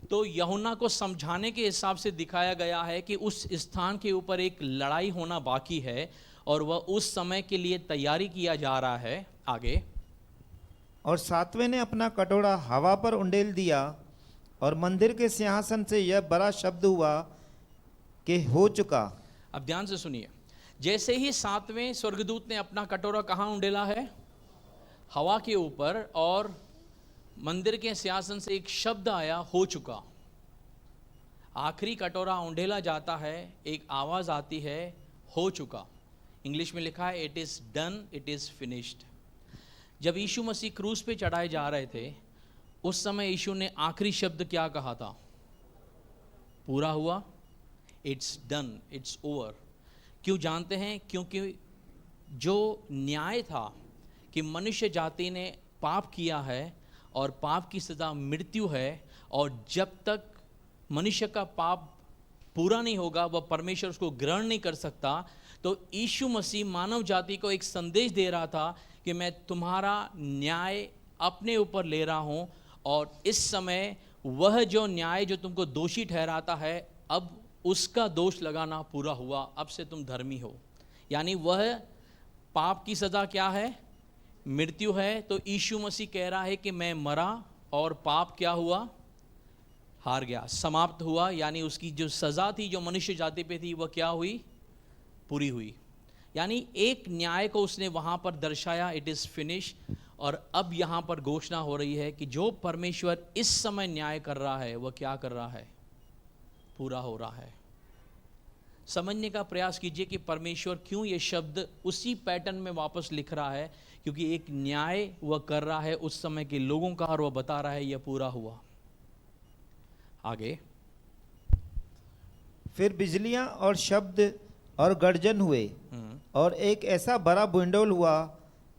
तो यूहन्ना को समझाने के हिसाब से दिखाया गया है कि उस स्थान के ऊपर एक लड़ाई होना बाकी है और वह उस समय के लिए तैयारी किया जा रहा है। आगे, और सातवें ने अपना कटोरा हवा पर उंडेल दिया और मंदिर के सिंहासन से यह बड़ा शब्द हुआ कि हो चुका। अब ध्यान से सुनिए, जैसे ही सातवें स्वर्गदूत ने अपना कटोरा कहाँ उंडेला है? हवा के ऊपर, और मंदिर के सिंहासन से एक शब्द आया, हो चुका। आखिरी कटोरा उंडेला जाता है, एक आवाज आती है, हो चुका। इंग्लिश में लिखा है it is done, it is finished. जब यीशु मसीह क्रूस पे चढ़ाए जा रहे थे उस समय यीशु ने आखिरी शब्द क्या कहा था? पूरा हुआ, इट्स डन, इट्स ओवर। क्यों जानते हैं? क्योंकि जो न्याय था कि मनुष्य जाति ने पाप किया है और पाप की सज़ा मृत्यु है, और जब तक मनुष्य का पाप पूरा नहीं होगा वह परमेश्वर उसको ग्रहण नहीं कर सकता। तो यीशु मसीह मानव जाति को एक संदेश दे रहा था कि मैं तुम्हारा न्याय अपने ऊपर ले रहा हूँ, और इस समय वह जो न्याय जो तुमको दोषी ठहराता है, अब उसका दोष लगाना पूरा हुआ, अब से तुम धर्मी हो। यानी वह पाप की सज़ा क्या है? मृत्यु है। तो यीशु मसीह कह रहा है कि मैं मरा और पाप क्या हुआ? हार गया, समाप्त हुआ। यानी उसकी जो सज़ा थी जो मनुष्य जाति पे थी वह क्या हुई? पूरी हुई। यानी एक न्याय को उसने वहाँ पर दर्शाया, इट इज़ फिनिश। और अब यहाँ पर घोषणा हो रही है कि जो परमेश्वर इस समय न्याय कर रहा है वह क्या कर रहा है? पूरा हो रहा है। समझने का प्रयास कीजिए कि परमेश्वर क्यों ये शब्द उसी पैटर्न में वापस लिख रहा है, क्योंकि एक न्याय वह कर रहा है उस समय के लोगों का, और वह बता रहा है यह पूरा हुआ। आगे, फिर बिजलियां और शब्द और गर्जन हुए, और एक ऐसा बड़ा बुंडोल हुआ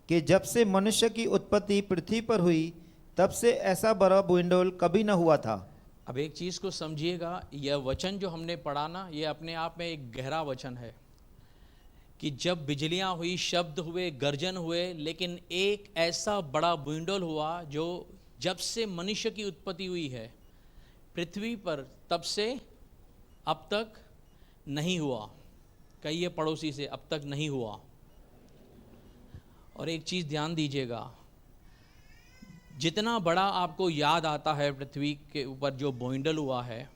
कि जब से मनुष्य की उत्पत्ति पृथ्वी पर हुई तब से ऐसा बड़ा बुंडोल कभी न हुआ था। अब एक चीज़ को समझिएगा, यह वचन जो हमने पढ़ा ना, यह अपने आप में एक गहरा वचन है कि जब बिजलियां हुई, शब्द हुए, गर्जन हुए, लेकिन एक ऐसा बड़ा बुंडोल हुआ जो जब से मनुष्य की उत्पत्ति हुई है पृथ्वी पर तब से अब तक नहीं हुआ। कहिए पड़ोसी से, अब तक नहीं हुआ। और एक चीज़ ध्यान दीजिएगा, जितना बड़ा आपको याद आता है पृथ्वी के ऊपर जो बुंडल हुआ है,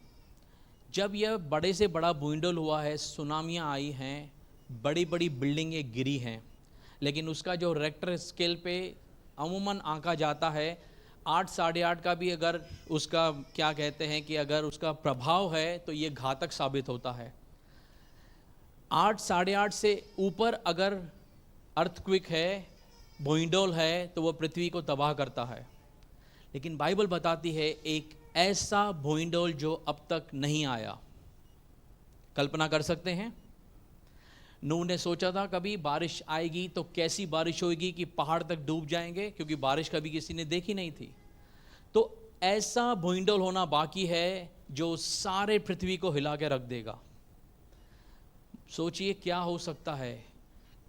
जब यह बड़े से बड़ा बुंडल हुआ है, सुनामियाँ आई हैं, बड़ी बड़ी बिल्डिंगें गिरी हैं, लेकिन उसका जो रेक्टर स्केल पे अमूमन आंका जाता है 8 साढ़े 8 का भी अगर उसका क्या कहते हैं कि अगर उसका प्रभाव है तो ये घातक साबित होता है। 8 साढ़े 8 से ऊपर अगर अर्थक्विक है, बुंडोल है, तो वह पृथ्वी को तबाह करता है। लेकिन बाइबल बताती है एक ऐसा बुंडोल जो अब तक नहीं आया। कल्पना कर सकते हैं? नूह ने सोचा था कभी बारिश आएगी तो कैसी बारिश होगी कि पहाड़ तक डूब जाएंगे, क्योंकि बारिश कभी किसी ने देखी नहीं थी। तो ऐसा बुंडोल होना बाकी है जो सारे पृथ्वी को हिला के रख देगा। सोचिए क्या हो सकता है।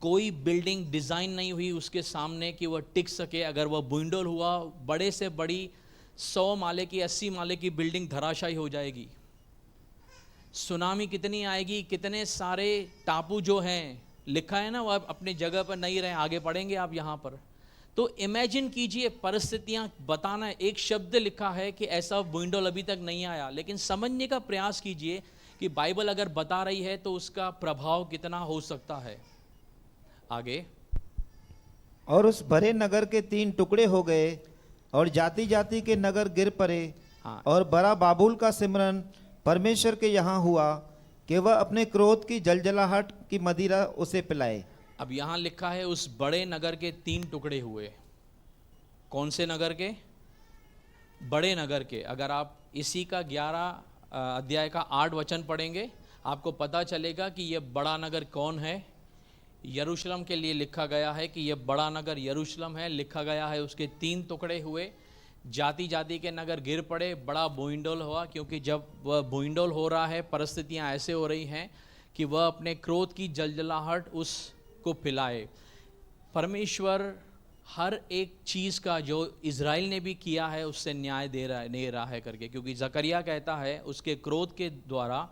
कोई बिल्डिंग डिज़ाइन नहीं हुई उसके सामने कि वह टिक सके। अगर वह बुंडोल हुआ, बड़े से बड़ी 100 माले की 80 माले की बिल्डिंग धराशायी हो जाएगी। सुनामी कितनी आएगी, कितने सारे टापू जो हैं, लिखा है ना, वो अपने जगह पर नहीं रहे, आगे पढ़ेंगे आप यहाँ पर। तो इमेजिन कीजिए परिस्थितियाँ बताना। एक शब्द लिखा है कि ऐसा बुंडोल अभी तक नहीं आया, लेकिन समझने का प्रयास कीजिए कि बाइबल अगर बता रही है तो उसका प्रभाव कितना हो सकता है। आगे, और उस भरे नगर के 3 टुकड़े हो गए और जाति जाति के नगर गिर पड़े। हाँ। और बड़ा बाबुल का सिमरन परमेश्वर के यहाँ हुआ कि वह अपने क्रोध की जलजलाहट की मदिरा उसे पिलाए। अब यहाँ लिखा है उस बड़े नगर के 3 टुकड़े हुए। कौन से नगर के? बड़े नगर के। अगर आप इसी का 11 अध्याय का 8 वचन पढ़ेंगे आपको पता चलेगा कि यह बड़ा नगर कौन है। यरूशलेम के लिए लिखा गया है कि यह बड़ा नगर यरूशलेम है। लिखा गया है उसके 3 टुकड़े हुए, जाति जाति के नगर गिर पड़े, बड़ा बुंडोल हुआ। क्योंकि जब वह बुंडोल हो रहा है, परिस्थितियां ऐसे हो रही हैं कि वह अपने क्रोध की जलजलाहट उसको पिलाए। परमेश्वर हर एक चीज़ का जो इज़राइल ने भी किया है उससे न्याय दे रहा है करके, क्योंकि जकरिया कहता है उसके क्रोध के द्वारा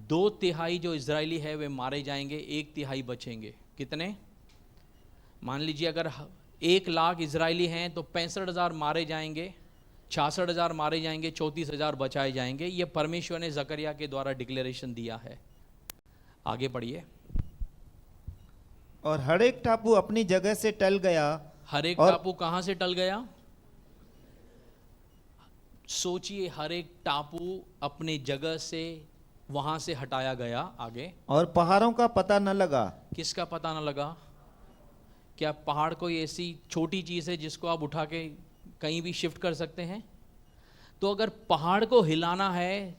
2/3 जो इजरायली है वे मारे जाएंगे, 1/3 बचेंगे। कितने? मान लीजिए अगर 1 लाख इजरायली हैं तो 65,000 मारे जाएंगे, 66,000 मारे जाएंगे, 34,000 बचाए जाएंगे। ये परमेश्वर ने जकरिया के द्वारा डिक्लेरेशन दिया है। आगे पढ़िए। और हर एक टापू अपनी जगह से टल गया। हर एक और टापू कहाँ से टल गया? सोचिए, हर एक टापू अपनी जगह से वहां से हटाया गया। आगे। और पहाड़ों का पता न लगा। किसका पता न लगा? क्या पहाड़ कोई ऐसी छोटी चीज़ है जिसको आप उठा के कहीं भी शिफ्ट कर सकते हैं? तो अगर पहाड़ को हिलाना है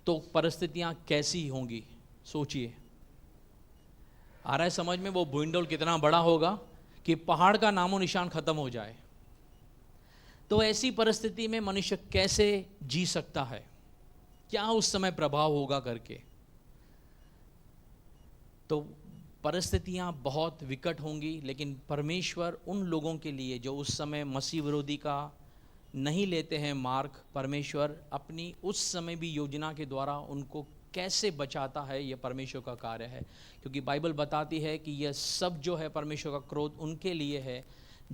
तो परिस्थितियां कैसी होंगी? सोचिए। आ रहा है समझ में? वो भूइंडोल कितना बड़ा होगा कि पहाड़ का नामो निशान खत्म हो जाए। तो ऐसी परिस्थिति में मनुष्य कैसे जी सकता है? क्या उस समय प्रभाव होगा करके? तो परिस्थितियां बहुत विकट होंगी, लेकिन परमेश्वर उन लोगों के लिए जो उस समय मसीह विरोधी का नहीं लेते हैं मार्ग, परमेश्वर अपनी उस समय भी योजना के द्वारा उनको कैसे बचाता है, यह परमेश्वर का कार्य है। क्योंकि बाइबल बताती है कि यह सब जो है परमेश्वर का क्रोध उनके लिए है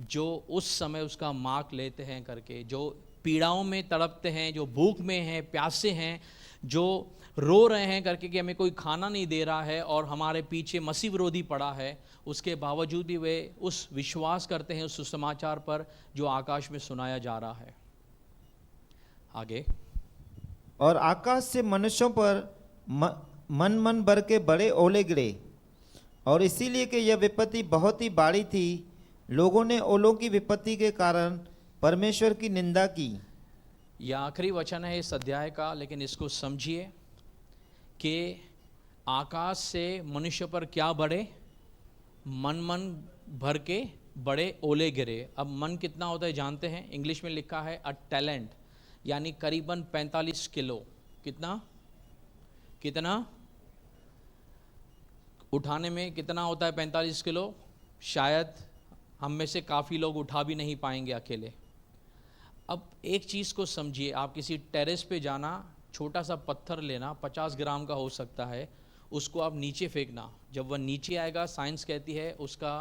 जो उस समय उसका मार्ग लेते हैं करके, जो पीड़ाओं में तड़पते हैं, जो भूख में हैं, प्यासे हैं, जो रो रहे हैं करके कि हमें कोई खाना नहीं दे रहा है और हमारे पीछे मसीह विरोधी पड़ा है, उसके बावजूद भी वे उस विश्वास करते हैं उस सुसमाचार पर जो आकाश में सुनाया जा रहा है। आगे। और आकाश से मनुष्यों पर मन मन भर के बड़े ओले गिरे, और इसीलिए कि यह विपत्ति बहुत ही भारी थी, लोगों ने ओलों की विपत्ति के कारण परमेश्वर की निंदा की। यह आखिरी वचन है इस अध्याय का, लेकिन इसको समझिए कि आकाश से मनुष्य पर क्या बढ़े? मन मन भर के बड़े ओले गिरे। अब मन कितना होता है जानते हैं? इंग्लिश में लिखा है अ टैलेंट, यानी करीबन 45 किलो। कितना? उठाने में कितना होता है 45 किलो? शायद हम में से काफ़ी लोग उठा भी नहीं पाएंगे अकेले। अब एक चीज़ को समझिए, आप किसी टेरेस पे जाना, छोटा सा पत्थर लेना, 50 ग्राम का हो सकता है, उसको आप नीचे फेंकना। जब वह नीचे आएगा, साइंस कहती है उसका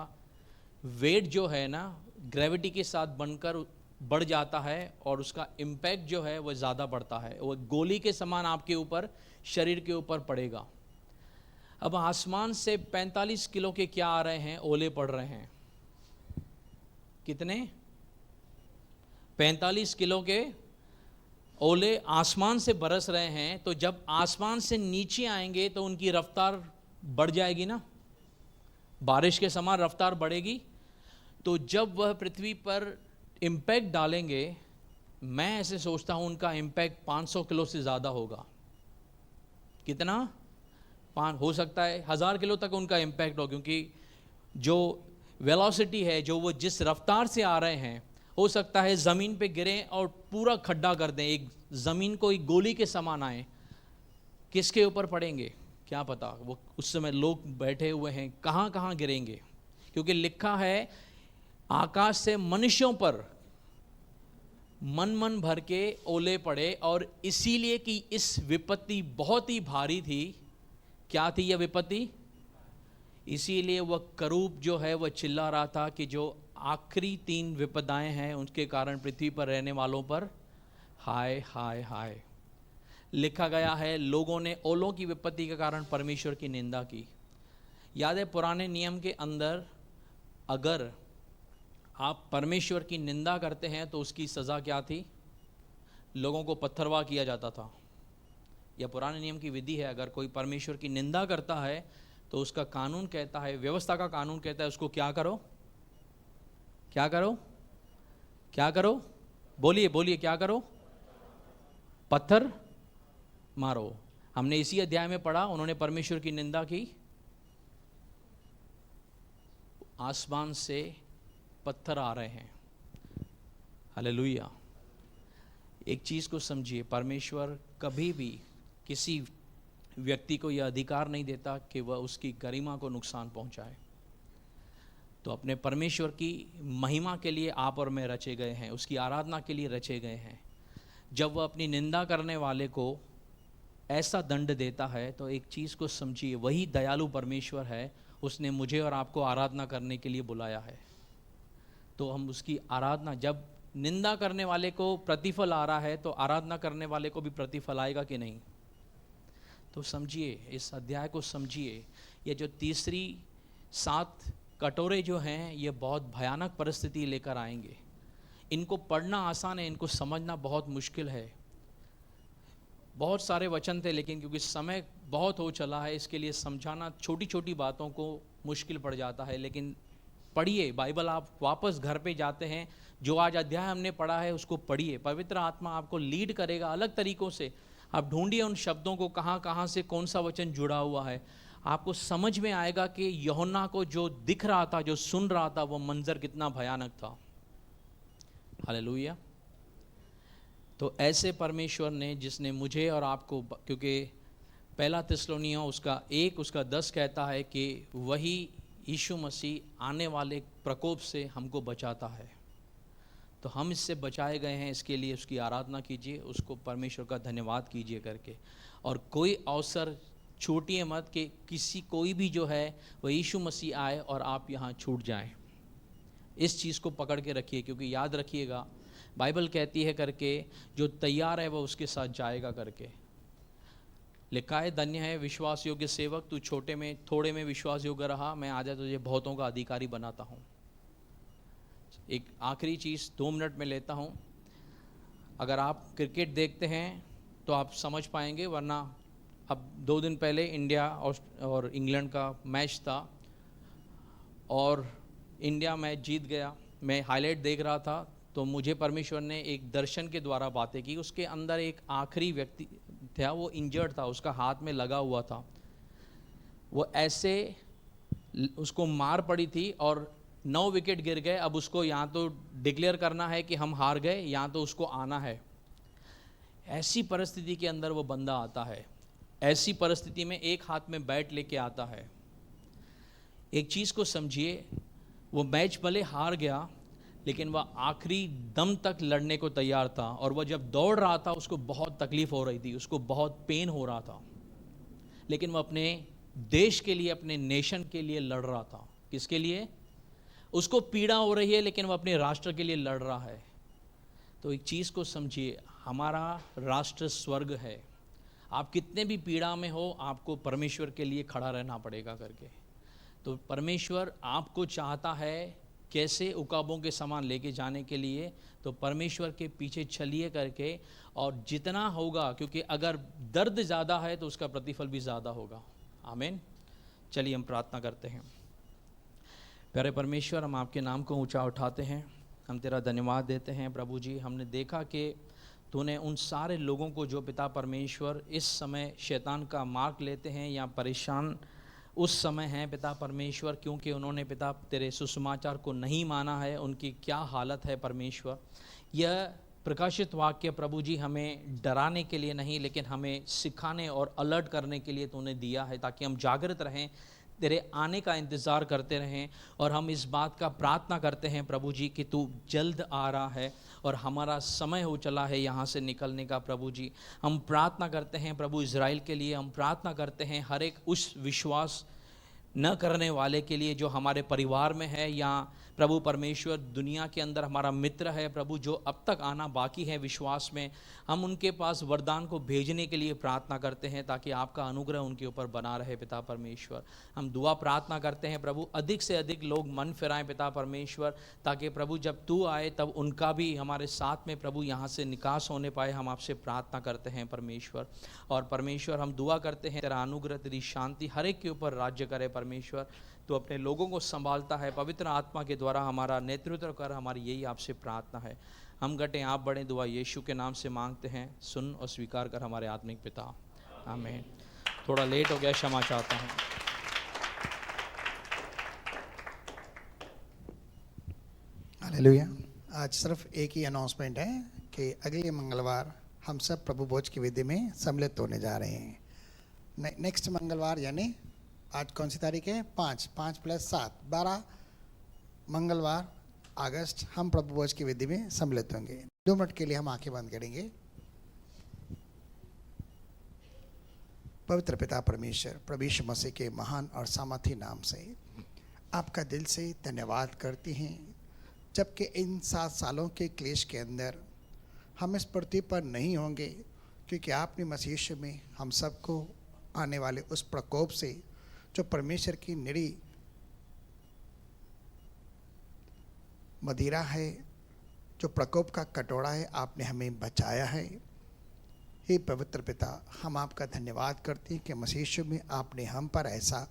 वेट जो है ना ग्रेविटी के साथ बनकर बढ़ जाता है और उसका इम्पैक्ट जो है वह ज़्यादा बढ़ता है, वह गोली के समान आपके ऊपर, शरीर के ऊपर पड़ेगा। अब आसमान से 45 किलो के क्या आ रहे हैं? ओले पड़ रहे हैं। कितने? 45 किलो के ओले आसमान से बरस रहे हैं। तो जब आसमान से नीचे आएंगे तो उनकी रफ्तार बढ़ जाएगी ना, बारिश के समान रफ्तार बढ़ेगी। तो जब वह पृथ्वी पर इम्पैक्ट डालेंगे, मैं ऐसे सोचता हूं उनका इम्पैक्ट 500 किलो से ज़्यादा होगा। कितना? हो सकता है 1000 किलो तक उनका इम्पैक्ट हो, क्योंकि जो वेलोसिटी है, जो वो जिस रफ्तार से आ रहे हैं, हो सकता है ज़मीन पे गिरें और पूरा खड्डा कर दें, एक ज़मीन को एक गोली के समान आए। किसके ऊपर पड़ेंगे क्या पता? वो उस समय लोग बैठे हुए हैं, कहाँ कहाँ गिरेंगे। क्योंकि लिखा है आकाश से मनुष्यों पर मन मन भर के ओले पड़े, और इसीलिए कि इस विपत्ति बहुत ही भारी थी। क्या थी यह विपत्ति? इसीलिए वह करूब जो है वह चिल्ला रहा था कि जो आखिरी 3 विपदाएं हैं उनके कारण पृथ्वी पर रहने वालों पर हाय हाय हाय। लिखा गया है लोगों ने ओलों की विपत्ति के कारण परमेश्वर की निंदा की। याद है पुराने नियम के अंदर अगर आप परमेश्वर की निंदा करते हैं तो उसकी सज़ा क्या थी? लोगों को पत्थरवाह किया जाता था। यह पुराने नियम की विधि है। अगर कोई परमेश्वर की निंदा करता है तो उसका कानून कहता है, व्यवस्था का कानून कहता है उसको क्या करो? क्या करो? क्या करो? बोलिए बोलिए, क्या करो? पत्थर मारो। हमने इसी अध्याय में पढ़ा, उन्होंने परमेश्वर की निंदा की, आसमान से पत्थर आ रहे हैं। हालेलुया। एक चीज़ को समझिए, परमेश्वर कभी भी किसी व्यक्ति को यह अधिकार नहीं देता कि वह उसकी गरिमा को नुकसान पहुंचाए। तो अपने परमेश्वर की महिमा के लिए आप और मैं रचे गए हैं, उसकी आराधना के लिए रचे गए हैं। जब वह अपनी निंदा करने वाले को ऐसा दंड देता है तो एक चीज़ को समझिए, वही दयालु परमेश्वर है, उसने मुझे और आपको आराधना करने के लिए बुलाया है। तो हम उसकी आराधना, जब निंदा करने वाले को प्रतिफल आ रहा है तो आराधना करने वाले को भी प्रतिफल आएगा कि नहीं? तो समझिए, इस अध्याय को समझिए। ये जो तीसरी 7 कटोरे जो हैं, ये बहुत भयानक परिस्थिति लेकर आएंगे। इनको पढ़ना आसान है, इनको समझना बहुत मुश्किल है। बहुत सारे वचन थे, लेकिन क्योंकि समय बहुत हो चला है, इसके लिए समझाना छोटी छोटी बातों को मुश्किल पड़ जाता है। लेकिन पढ़िए बाइबल, आप वापस घर पे जाते हैं, जो आज अध्याय हमने पढ़ा है उसको पढ़िए। पवित्र आत्मा आपको लीड करेगा अलग तरीक़ों से। आप ढूंढिए उन शब्दों को, कहाँ कहाँ से कौन सा वचन जुड़ा हुआ है। आपको समझ में आएगा कि यूहन्ना को जो दिख रहा था, जो सुन रहा था, वो मंजर कितना भयानक था। हालेलुया। तो ऐसे परमेश्वर ने, जिसने मुझे और आपको, क्योंकि पहला थिस्सलुनीकियों उसका 1 उसका 10 कहता है कि वही यीशु मसीह आने वाले प्रकोप से हमको बचाता है। तो हम इससे बचाए गए हैं, इसके लिए उसकी आराधना कीजिए, उसको परमेश्वर का धन्यवाद कीजिए करके। और कोई अवसर छूटिए मत कि कोई भी जो है वह यीशु मसीह आए और आप यहाँ छूट जाएं। इस चीज़ को पकड़ के रखिए, क्योंकि याद रखिएगा बाइबल कहती है करके, जो तैयार है वह उसके साथ जाएगा करके। लिखा है, धन्य है विश्वास योग्य सेवक, तू छोटे में थोड़े में विश्वास योग्य रहा, मैं आजा तुझे बहुतों का अधिकारी बनाता हूँ। एक आखिरी चीज़ 2 मिनट में लेता हूँ। अगर आप क्रिकेट देखते हैं तो आप समझ पाएंगे, वरना अब 2 दिन पहले इंडिया और इंग्लैंड का मैच था और इंडिया मैच जीत गया। मैं हाईलाइट देख रहा था तो मुझे परमेश्वर ने एक दर्शन के द्वारा बातें की। उसके अंदर एक आखिरी व्यक्ति था, वो इंजर्ड था, उसका हाथ में लगा हुआ था। वो ऐसे उसको मार पड़ी थी और 9 विकेट गिर गए। अब उसको या तो डिक्लेयर करना है कि हम हार गए, या तो उसको आना है। ऐसी परिस्थिति के अंदर वो बंदा आता है। ऐसी परिस्थिति में एक हाथ में बैट लेके आता है। एक चीज़ को समझिए, वो मैच भले हार गया, लेकिन वह आखिरी दम तक लड़ने को तैयार था। और वह जब दौड़ रहा था उसको बहुत तकलीफ हो रही थी, उसको बहुत पेन हो रहा था, लेकिन वह अपने देश के लिए, अपने नेशन के लिए लड़ रहा था। किसके लिए? उसको पीड़ा हो रही है, लेकिन वह अपने राष्ट्र के लिए लड़ रहा है। तो एक चीज़ को समझिए, हमारा राष्ट्र स्वर्ग है। आप कितने भी पीड़ा में हो, आपको परमेश्वर के लिए खड़ा रहना पड़ेगा करके। तो परमेश्वर आपको चाहता है कैसे उकाबों के समान लेके जाने के लिए। तो परमेश्वर के पीछे चलिए करके, और जितना होगा, क्योंकि अगर दर्द ज़्यादा है तो उसका प्रतिफल भी ज़्यादा होगा। आमीन। चलिए हम प्रार्थना करते हैं। प्यारे परमेश्वर, हम आपके नाम को ऊंचा उठाते हैं, हम तेरा धन्यवाद देते हैं प्रभु जी। हमने देखा कि तूने उन सारे लोगों को जो पिता परमेश्वर इस समय शैतान का मार्ग लेते हैं या परेशान उस समय हैं पिता परमेश्वर, क्योंकि उन्होंने पिता तेरे सुसमाचार को नहीं माना है, उनकी क्या हालत है परमेश्वर। यह प्रकाशित वाक्य प्रभु जी हमें डराने के लिए नहीं, लेकिन हमें सिखाने और अलर्ट करने के लिए तूने दिया है, ताकि हम जागृत रहें, तेरे आने का इंतज़ार करते रहें। और हम इस बात का प्रार्थना करते हैं प्रभु जी कि तू जल्द आ रहा है और हमारा समय हो चला है यहाँ से निकलने का। प्रभु जी हम प्रार्थना करते हैं प्रभु इज़राइल के लिए, हम प्रार्थना करते हैं हर एक उस विश्वास न करने वाले के लिए जो हमारे परिवार में है, या प्रभु परमेश्वर दुनिया के अंदर हमारा मित्र है प्रभु, जो अब तक आना बाकी है विश्वास में। हम उनके पास वरदान को भेजने के लिए प्रार्थना करते हैं, ताकि आपका अनुग्रह उनके ऊपर बना रहे पिता परमेश्वर। हम दुआ प्रार्थना करते हैं प्रभु, अधिक से अधिक लोग मन फिराएं पिता परमेश्वर, ताकि प्रभु जब तू आए तब उनका भी हमारे साथ में प्रभु यहाँ से निकास होने पाए। हम आपसे प्रार्थना करते हैं परमेश्वर। और परमेश्वर हम दुआ करते हैं तेरा अनुग्रह, तेरी शांति हर एक के ऊपर राज्य करे परमेश्वर। तो अपने लोगों को संभालता है, पवित्र आत्मा के द्वारा हमारा नेतृत्व कर, हमारी यही आपसे प्रार्थना है। हम घटें आप बढ़ें, दुआ यीशु के नाम से मांगते हैं, सुन और स्वीकार कर हमारे आत्मिक पिता। आमीन। थोड़ा लेट हो गया, क्षमा चाहता हूँ। हालेलुया। आज सिर्फ एक ही अनाउंसमेंट है कि अगले मंगलवार हम सब प्रभु भोज की विधि में सम्मिलित होने जा रहे हैं। नेक्स्ट मंगलवार यानी आज कौन सी तारीख है? 5, 5 + 7 12 मंगलवार अगस्त हम प्रभु भोज की विधि में सम्मिलित होंगे। 2 मिनट के लिए हम आंखें बंद करेंगे। पवित्र पिता परमेश्वर, प्रभु यीशु मसीह के महान और सामर्थी नाम से आपका दिल से धन्यवाद करते हैं, जबकि इन 7 सालों के क्लेश के अंदर हम इस पृथ्वी पर नहीं होंगे, क्योंकि आपने मसीह यीशु में हम सबको आने वाले उस प्रकोप से, जो परमेश्वर की निरी मदिरा है, जो प्रकोप का कटोरा है, आपने हमें बचाया है। हे पवित्र पिता, हम आपका धन्यवाद करते हैं कि मसीह यीशु में आपने हम पर ऐसा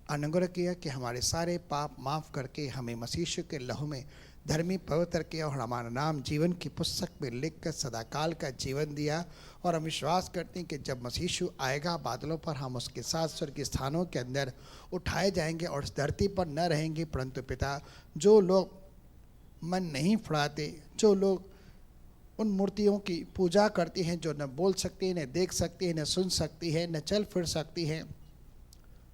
अनुग्रह किया कि हमारे सारे पाप माफ़ करके हमें मसीह यीशु के लहू में धर्मी पवित्र किया और हमारा नाम जीवन की पुस्तक में लिखकर सदाकाल का जीवन दिया। और हम विश्वास करते हैं कि जब मसीह यीशु आएगा बादलों पर, हम उसके साथ स्वर्गीय स्थानों के अंदर उठाए जाएंगे और इस धरती पर न रहेंगे। परंतु पिता, जो लोग मन नहीं फुड़ाते, जो लोग उन मूर्तियों की पूजा करती हैं जो न बोल सकती है, न देख सकती है, न सुन सकती है, न चल फिर सकती हैं,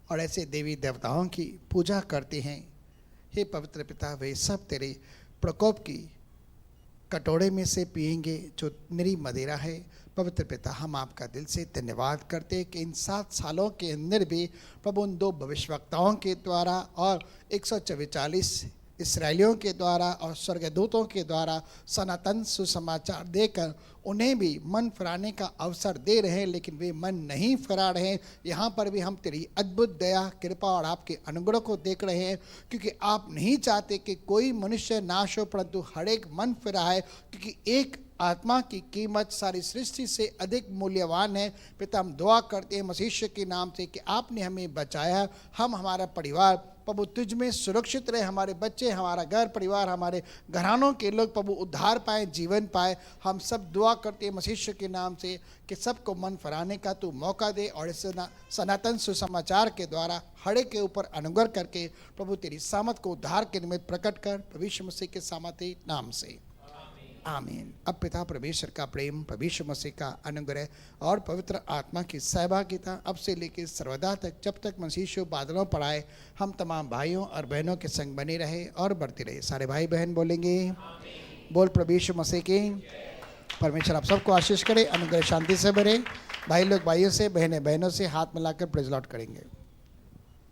और ऐसे देवी देवताओं की पूजा करते हैं, हे पवित्र पिता, वे सब तेरे प्रकोप की कटोरे में से पिएंगे जो निरी मदिरा है। पवित्र पिता, हम आपका दिल से धन्यवाद करते हैं कि इन 7 सालों के अंदर भी प्रभु उन 2 भविष्यवक्ताओं के द्वारा और 144 इसराइलियों के द्वारा और स्वर्गदूतों के द्वारा सनातन सुसमाचार देकर उन्हें भी मन फिराने का अवसर दे रहे हैं, लेकिन वे मन नहीं फिरा रहे हैं। यहाँ पर भी हम तेरी अद्भुत दया, कृपा और आपके अनुग्रह को देख रहे हैं, क्योंकि आप नहीं चाहते कि कोई मनुष्य नाश हो, परंतु हर एक मन फिरा है, क्योंकि एक आत्मा की कीमत सारी सृष्टि से अधिक मूल्यवान है। पिता, हम दुआ करते हैं मसीह यीशु के नाम से कि आपने हमें बचाया, हम हमारा परिवार प्रभु तुझ में सुरक्षित रहे, हमारे बच्चे, हमारा घर परिवार, हमारे घरानों के लोग प्रभु उद्धार पाए, जीवन पाए। हम सब दुआ करते हैं मसीह यीशु के नाम से कि सबको मन फराने का तू मौका दे, और इस सनातन सुसमाचार के द्वारा हर एक के ऊपर अनुग्रह करके प्रभु तेरी सामर्थ को उद्धार के निमित्त प्रकट कर, प्रभु यीशु मसीह के सामर्थी नाम से आमीन। अब पिता परमेश्वर का प्रेम, प्रभु यीशु मसीह का अनुग्रह और पवित्र आत्मा की सहभागिता अब से लेकर सर्वदा तक, जब तक मसीह यीशु बादलों पर आए, हम तमाम भाइयों और बहनों के संग बने रहे और बढ़ती रहे। सारे भाई बहन बोलेंगे बोल प्रभु यीशु मसीह की। परमेश्वर आप सबको आशीष करे, अनुग्रह शांति से भरे। भाई लोग भाइयों से, बहनें बहनों से हाथ मिलाकर प्रेज़ लॉर्ड करेंगे।